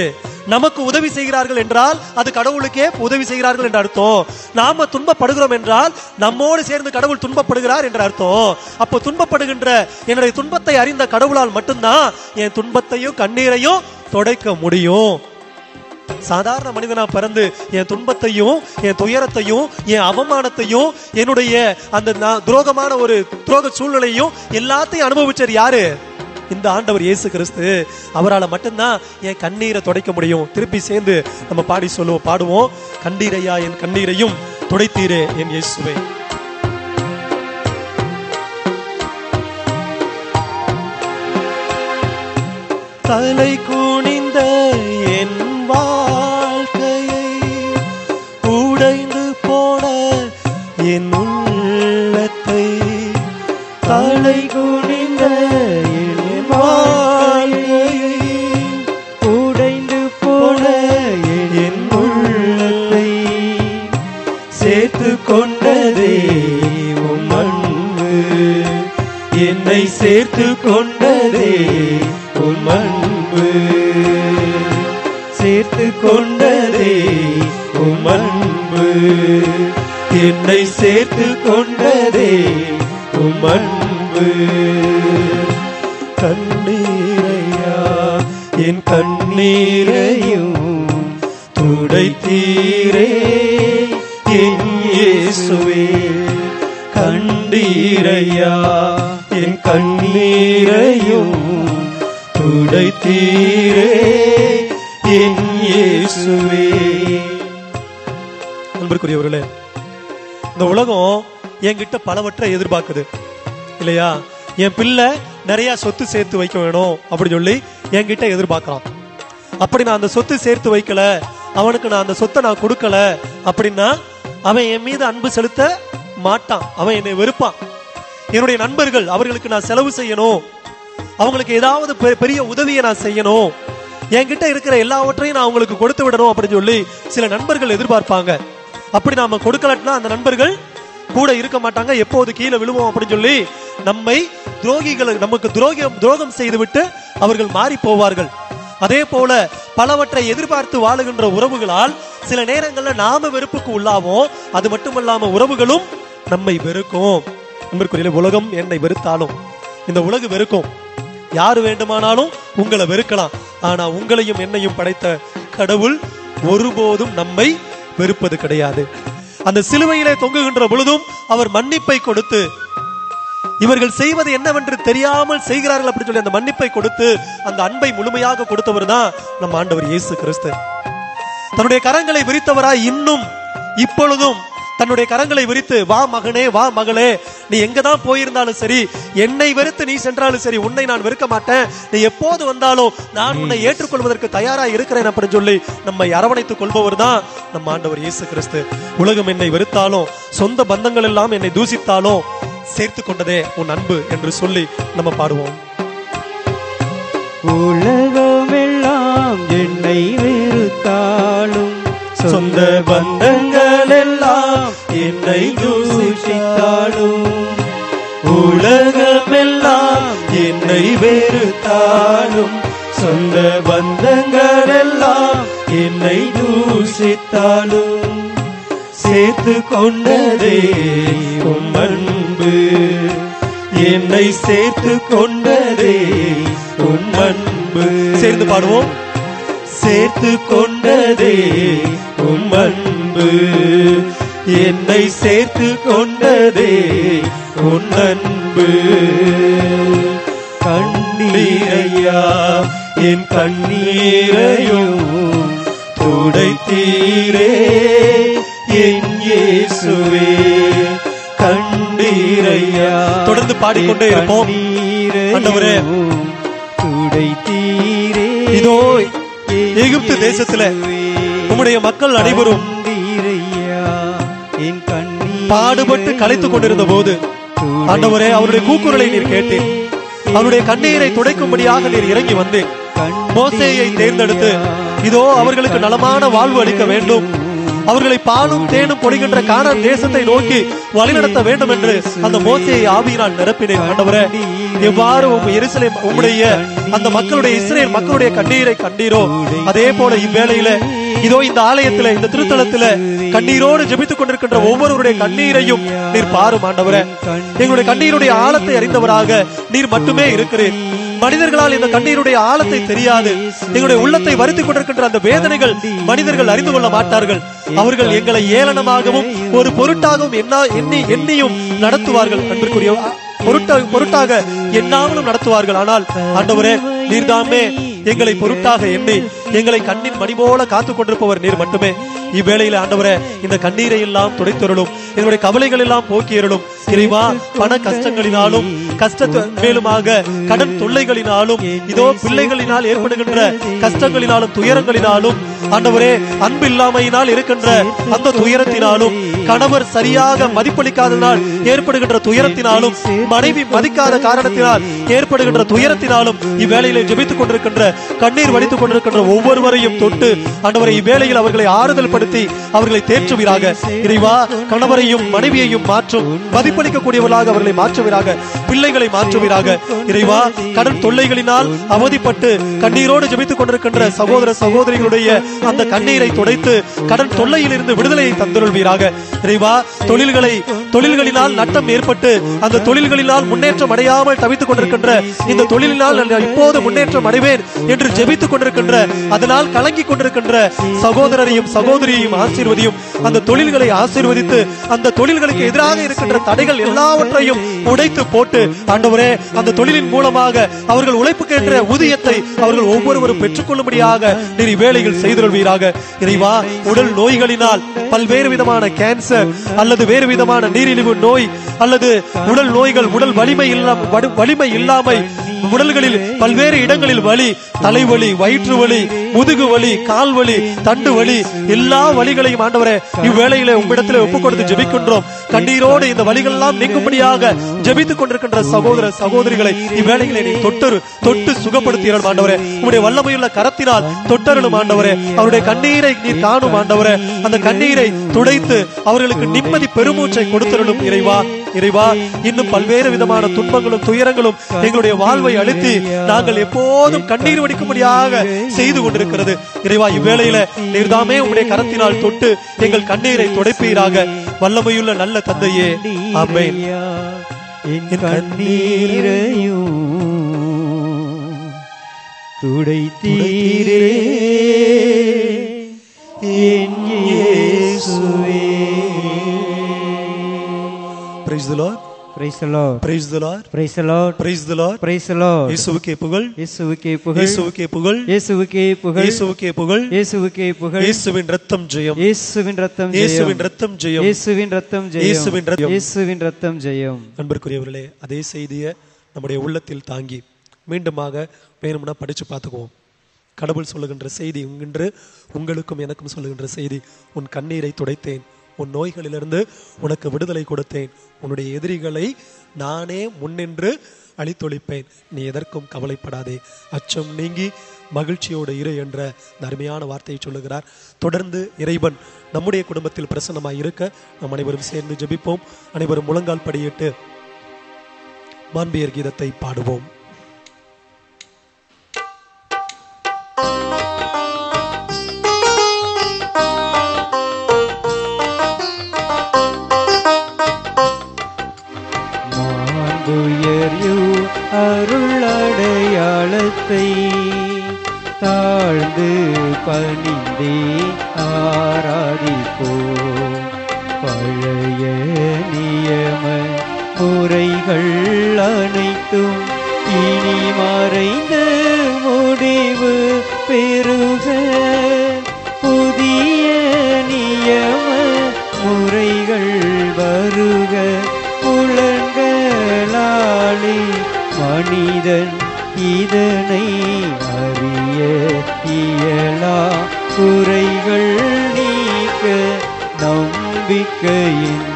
நமக்கு உதவி செய்கிறார்கள் என்றால் அது கடவுளுக்கே உதவி செய்கிறார்கள் என்ற அர்த்தம். நாம துன்பப்படுகிறோம் என்றால் நம்மோடு சேர்ந்து கடவுள் துன்பப்படுகிறார் என்ற அர்த்தம். அப்போ துன்பப்படுகின்ற என்னுடைய துன்பத்தை அறிந்த கடவுளால் மட்டும்தான் என் துன்பத்தையும் கண்ணீரையும் துடைக்க முடியும். சாதாரண மனிதனா பிறந்து என் துன்பத்தையும் என் துயரத்தையும் என் அவமானத்தையும் என்னுடைய அந்த துரோகமான ஒரு துரோக சூழ்நிலையும் எல்லாத்தையும் அனுபவிச்சார் யாரு? இந்த ஆண்டவர் இயேசு கிறிஸ்து. அவரால் மட்டும்தான் என் கண்ணீரை துடைக்க முடியும். திருப்பி சேர்ந்து நம்ம பாடுவோம், கண்டீரையா என் கண்ணீரையும் துடைத்தீரே என் இயேசுவே. தலை குனிந்த என் வாழ்க்கையை உடைந்து போன என் உள்ளத்தை, தலை குனிந்த என் வாழ்க்கையை உடைந்து போன என் உள்ளத்தை சேர்த்து கொண்டதே உம் அன்பு, என்னை சேர்த்து கொண்டதே உம் அன்பு, சேர்த்து கொண்டதே உம் அன்பு, என்னை சேர்த்து கொண்டதே உம் அன்பு. கண்ணீரையா என் கண்ணீரையும் துடைத்தீரே என் இயேசுவே. கண்டீரையா என் கண்ணீரையும் துடைத்தீரே என் இயேசுவே. அன்பிற்குரியவர்களே, இந்த உலகம் என்கிட்ட பலவற்றை எதிர்பார்க்குது இல்லையா? என் பிள்ளை நிறைய சொத்து சேர்த்து வைக்க வேணும் அப்படின்னு சொல்லி என்கிட்ட எதிர்பார்க்கலாம். அப்படி நான் அந்த சொத்து சேர்த்து வைக்கல, அவனுக்கு நான் அந்த சொத்தை நான் கொடுக்கல அப்படின்னா அவன் என் மீது அன்பு செலுத்த மாட்டான், அவன் என்னை வெறுப்பான். என்னுடைய நண்பர்கள், அவர்களுக்கு நான் செலவு செய்யணும், அவங்களுக்கு ஏதாவது பெரிய உதவியை நான் செய்யணும், என்கிட்ட இருக்கிற எல்லாவற்றையும் நான் அவங்களுக்கு கொடுத்து விடணும் அப்படின்னு சொல்லி சில நண்பர்கள் எதிர்பார்ப்பாங்க. அப்படி நாம கொடுக்கலன்னா அந்த நண்பர்கள் கூட இருக்க மாட்டாங்க, எப்போது கீழே விழுவோம் அப்படின்னு சொல்லி நம்மை துரோகிகளை நமக்கு துரோகம் செய்துவிட்டு அவர்கள் மாறி போவார்கள். அதே போல பலவற்றை எதிர்பார்த்து வாழுகின்ற உறவுகளால் சில நேரங்கள்ல நாம வெறுப்புக்கு உள்ளாவோம். அது மட்டுமல்லாம உறவுகளும் நம்மை வெறுக்கும். நண்பர்களே, உலகம் என்னை வெறுத்தாலும் இந்த உலகம் வெறுக்கும். யாரு வேண்டுமானாலும் உங்களை வெறுக்கலாம், ஆனா உங்களையும் என்னையும் படைத்த கடவுள் ஒருபோதும் நம்மை வெறுப்பது கிடையாது. அந்த சிலுவையிலே தொங்குகின்ற பொழுதும் அவர் மன்னிப்பை கொடுத்து, இவர்கள் செய்வது என்னவென்று தெரியாமல் செய்கிறார்கள் அப்படி சொல்லி அந்த மன்னிப்பை கொடுத்து அந்த அன்பை முழுமையாக கொடுத்தவர் தான் நம்ம ஆண்டவர் இயேசு கிறிஸ்து. தன்னுடைய கரங்களை விரித்தவராய் இன்னும் இப்பொழுதும் தன்னுடைய கரங்களை விரித்து, வா மகனே, வா மகளே, நீ எங்கதான் போயிருந்தாலும் சரி, என்னை வெறுத்து நீ சென்றாலும் சரி, உன்னை நான் வெறுக்க மாட்டேன், நீ எப்போது வந்தாலும் நான் உன்னை ஏற்றுக்கொள்வதற்கு தயாராக இருக்கிறேன் அப்படின்னு சொல்லி நம்மை அரவணைத்துக் கொள்பவர் தான் நம்ம ஆண்டவர் இயேசு கிறிஸ்து. உலகம் என்னை வெறுத்தாலும், சொந்த பந்தங்கள் எல்லாம் என்னை தூசித்தாலும் சேர்த்து கொண்டதே உன் அன்பு என்று சொல்லி நம்ம பாடுவோம். உலகமெல்லாம் என்னை வெறுத்தாலும், சொந்த பந்தங்கள் எல்லாம் என்னை தூஷித்தாலும், உலகமெல்லாம் என்னை வெறுத்தாலும், சொந்த பந்தங்கள் எல்லாம் என்னை தூஷித்தாலும், சேர்த்து கொண்டதே உம் அன்பு, என்னை சேர்த்து கொண்டதே உன் அன்பு. சேர்ந்து பாடுவோம். சேர்த்து கொண்டதே உம் அன்பு, என்னை சேர்த்து கொண்டதே உன் அன்பு. கண்ணீரையா என் கண்ணீரையும் துடைத்தீரே என் இயேசுவே, கண்ணீரையா. தொடர்ந்து பாடிக்கொண்டே இருப்போம். ஆண்டவரே, துடைத்தீரே. இதோ எகிப்து தேசத்துல உம்முடைய மக்கள் அனைவரும் பாடுபட்டு களைத்துக் கொண்டிருந்த போது ஆண்டவரே, அவருடைய கூக்குரலை நீர் கேட்டீர். அவருடைய கண்ணீரை துடைக்கும்படியாக நீர் இறங்கி வந்து மோசேயை தேர்ந்தெடுத்து, இதோ அவர்களுக்கு நலமான வாழ்வு அளிக்க வேண்டும், அவர்களை பாலும் தேனும் பொழிகின்ற கானான் தேசத்தை நோக்கி வழிநடத்த வேண்டும் என்று அந்த மோசேயை ஆவியினால் நிரப்பினேன். ஆண்டவரே, எவ்வாறு எருசலேம் உம்முடைய அந்த மக்களுடைய இஸ்ரேல் மக்களுடைய கண்ணீரை கண்டீரோ, அதே போல இவ்வேளையில இதோ இந்த ஆலயத்தில, இந்த திருத்தலத்தில கண்ணீரோடு ஜெபித்துக் கொண்டிருக்கின்ற ஒவ்வொருவருடைய கண்ணீரையும் நீர் பாரும். ஆண்டவரே, எங்களுடைய கண்ணீருடைய ஆழத்தை அறிந்தவராக நீர் மட்டுமே இருக்கிறீர். மனிதர்களால் இந்த கண்ணீருடைய ஆழத்தை தெரியாது. எங்களுடைய உள்ளத்தை வருத்திக் கொண்டிருக்கின்ற அந்த வேதனைகள் மனிதர்கள் அறிந்து கொள்ள மாட்டார்கள். அவர்கள் எங்களை ஏளனமாகவும் ஒரு பொருட்டாகவும் எண்ணியும் நடத்துவார்கள். அன்பிற்குரிய பொருட்டாக எண்ணாமலும் நடத்துவார்கள். ஆனால் ஆண்டவரே, நீர்தாமே எங்களை பொருட்டாக எண்ணி எங்களை கண்ணின் மணி போல காத்துக் கொண்டிருப்பவர் நீர் மட்டுமே. இவ்வேளையில ஆண்டவரே, இந்த கண்ணீரை எல்லாம் துடைத்தருளும், எங்களுடைய கவலைகள் எல்லாம் போக்கியருளும். இறைவா, பண கஷ்டங்களினாலும் மேலுமாக கடன் தொல்லைகளினாலும், இதோ பிள்ளைகளினால் ஏற்படுகின்ற கஷ்டங்களினாலும் துயரங்களினாலும், ஆண்டவரே, அன்பு இல்லாமையினால் இருக்கின்ற அந்த துயரத்தினாலும், கணவர் சரியாக மதிப்பளிக்காதனால் ஏற்படுகின்ற துயரத்தினாலும், மனைவி மதிக்காத காரணத்தினால் ஏற்படுகின்ற துயரத்தினாலும் இவ்வேளையிலே ஜெபித்துக் கொண்டிருக்கின்ற கண்ணீர் வடித்துக் கொண்டிருக்கின்ற ஒவ்வொருவரையும் தொட்டு ஆண்டவரை இவ்வேளையில் அவர்களை ஆறுதல் படுத்தி அவர்களை தேற்றுவீராக. இறைவா, கணவரையும் மனைவியையும் மாற்றும், மதிப்பளிக்கக்கூடியவர்களாக அவர்களை மாற்றுவீராக, பிள்ளைகளை மாற்றுவீராக. இறைவா, கடன் தொல்லைகளினால் அவதிப்பட்டு கண்ணீரோடு ஜெபித்துக் கொண்டிருக்கின்ற சகோதர சகோதரிகளுடைய அந்த கண்ணீரை துடைத்து கடன் தொல்லையில் இருந்து விடுதலையை தந்துள்வீராக. இறைவா, தொழில்களினால் நட்டம் ஏற்பட்டு அந்த தொழில்களினால் முன்னேற்றம் அடையாமல் தவித்துக் கொண்டிருக்கின்ற இந்த தொழிலினால் இப்போது முன்னேற்றம் அடைவேன் என்று ஜெபித்துக் கொண்டிருக்கின்ற, அதனால் கலங்கிக் கொண்டிருக்கின்ற சகோதரரையும் சகோதரியையும் ஆசீர்வதியும். அந்த தொழில்களை ஆசீர்வதித்து அந்த தொழில்களுக்கு எதிராக இருக்கின்ற தடைகள் எல்லாவற்றையும் உடைத்து போட்டு ஆண்டவரே, அந்த தொழிலின் மூலமாக அவர்கள் உழைப்புக்கேற்ற ஊதியத்தை அவர்கள் ஒவ்வொருவரும் பெற்றுக் கொள்ளும்படியாக நீர் வேலைகள் செய்துள்வீராக. இறைவா, உடல் நோய்களினால் பல்வேறு விதமான கேன்சர் அல்லது வேறு விதமான நீரிழிவு நோய் அல்லது உடல் நோய்கள், உடல் வலிமை இல்லாமை, உடல்களில் பல்வேறு இடங்களில் வலி, தலைவலி, வயிற்று வலி, முதுகு வலி, கால் வலி, தண்டு வலி, எல்லா வலிகளையும் ஆண்டவரே இவ்வேளையிலே உம்மிடத்திலே ஒப்புக் கொடுத்து ஜெபிக்கின்றோம். கண்ணீரோடு இந்த வலிகள் எல்லாம் நீங்கும்படியாக ஜெபித்துக் கொண்டிருக்கின்ற சகோதர சகோதரிகளை இவ்வேளையிலே நீ தொட்டு சுகப்படுத்தியரும் ஆண்டவரே. உம்முடைய வல்லமையுள்ள கரத்தினால் தொட்டருளும் ஆண்டவரே. அவருடைய கண்ணீரை நீர் காணும் ஆண்டவரே. அந்த கண்ணீரை துடைத்து அவர்களுக்கு நிம்மதி பெருமூச்சை கொடுத்தருளும். இறைவா, இன்னும் பல்வேறு விதமான துன்பங்களும் துயரங்களும் எங்களுடைய வாழ்வை அழித்து நாங்கள் எப்போதும் கண்ணீர் வடிக்கும்படியாக செய்து கொண்டிருக்கிறது. இறைவா, இவ்வேளையில நீர்தாமே உம்முடைய கரத்தினால் தொட்டு எங்கள் கண்ணீரை துடைப்பீராக. வல்லமையுள்ள நல்ல தந்தையே, ஆமென். என் கண்ணீரையும் துடைத்தீரே Praise the Lord. Praise the Lord. Praise the Lord. Praise the Lord. Praise the Lord. Praise the Lord. இயேசுவுக்கே புகழ். இயேசுவுக்கே புகழ். இயேசுவுக்கே புகழ். இயேசுவுக்கே புகழ். இயேசுவுக்கே புகழ். இயேசுவுக்கே புகழ். இயேசுவின் இரத்தம் ஜெயம். இயேசுவின் இரத்தம் ஜெயம். இயேசுவின் இரத்தம் ஜெயம். இயேசுவின் இரத்தம் ஜெயம். இயேசுவின் இரத்தம். இயேசுவின் இரத்தம் ஜெயம். அன்பிற்குரியவர்களே, அதே செய்தியை நம்முடைய உள்ளத்தில் தாங்கி மீண்டுமாக வேணும்னா படிச்சு பார்த்துக்குவோம். கடவுள் சொல்லுகின்ற செய்தி இன்று உங்களுக்கும் எனக்கும் சொல்லுகின்ற செய்தி. உன் கண்ணீரை துடைத்தேன், உன் நோய்களிலிருந்து உனக்கு விடுதலை கொடுத்தேன், உன்னுடைய எதிரிகளை நானே முன்னின்று அழித்தொழிப்பேன், நீ எதற்கும் கவலைப்படாதே, அச்சம் நீங்கி மகிழ்ச்சியோடு இரு என்ற அருமையான வார்த்தையை சொல்லுகிறார். தொடர்ந்து இறைவன் நம்முடைய குடும்பத்தில் பிரசன்னமாய் இருக்க நாம் அனைவரும் சேர்ந்து ஜெபிப்போம். அனைவரும் முழங்கால் படியிட்டு மாண்பியர் கீதத்தை பாடுவோம். அருளடையாளத்தை தாழ்ந்து பணிந்தே ஆராதிப்போம். பழைய நியம முறைகள் அனைத்தும் இனி மறைந்து முடிவு பெறுக. புதிய நியம முறைகள் வருக. புலன்களாலே மனிதன் இதனை அறிய இயலா. குறைகள் நீக்க நம்பிக்கையின்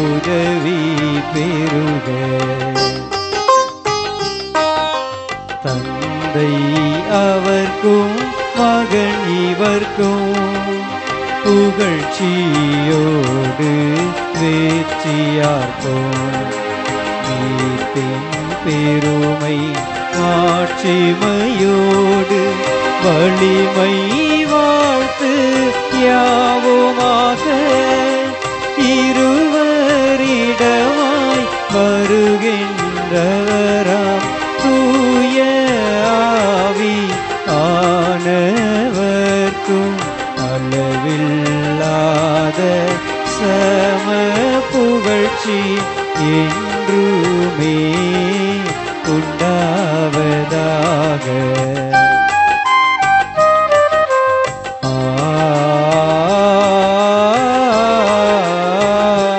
உதவி பெறுக. தந்தை அவர்க்கும் மகன் இவர்க்கும் புகழ்ச்சியோடு வெற்றியார்க்கும். மீட்பின் பெருமை ஆட்சிமையோடு வலிமை வாழ்த்து யாவுமாக. இருவரிடமாய் வருகின்றவராம் தூய ஆவி ஆனவர்க்கும் அளவில்லாத சம புகழ்ச்சி என்றுமே உண்டாவதாக.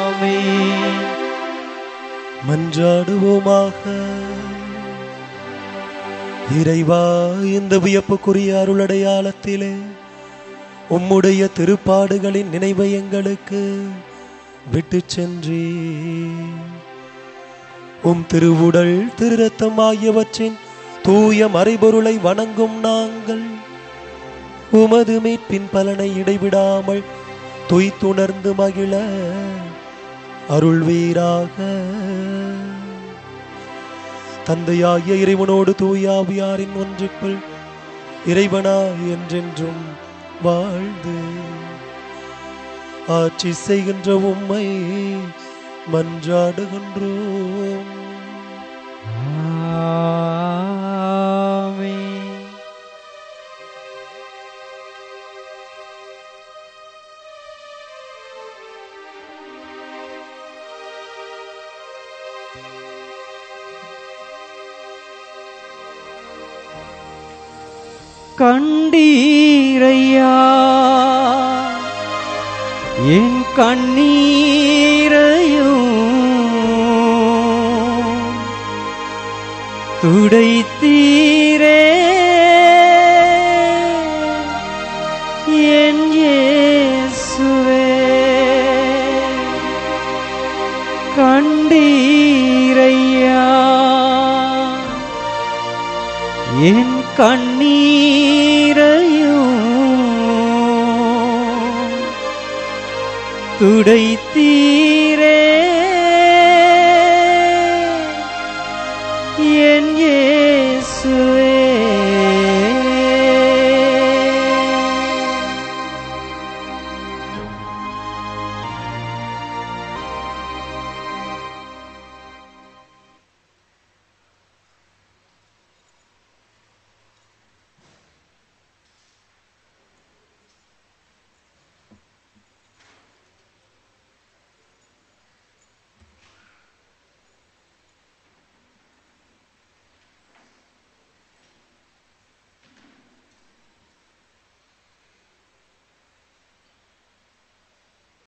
ஆமென். மன்றாடுவோமாக. இறைவா, இந்த வியப்புக்குரிய அருளடையாளத்திலே உம்முடைய திருப்பாடுகளின் நினைவை எங்களுக்கு விட்டு சென்றே. உம் திருவுடல் திரு ரத்தம் ஆகியவற்றின் தூய மறைபொருளை வணங்கும் நாங்கள் உமது மீட்பின் பலனை இடைவிடாமல் துய்த்துணர்ந்து மகிழ அருள்வீராக. தந்தையாகிய இறைவனோடு தூயாவியாரின் ஒன்றுக்குள் இறைவனாய் என்றென்றும் வாழ்ந்து ஆட்சி செய்கின்ற உம்மை மன்றாடுகின்றோம். ஆமென். கண்டீரையா என் கண்ணீரையும் துடைத்தீரே என் இயேசுவே. கண்டீரையா என் கண்ணீரையும் துடைத்தீரே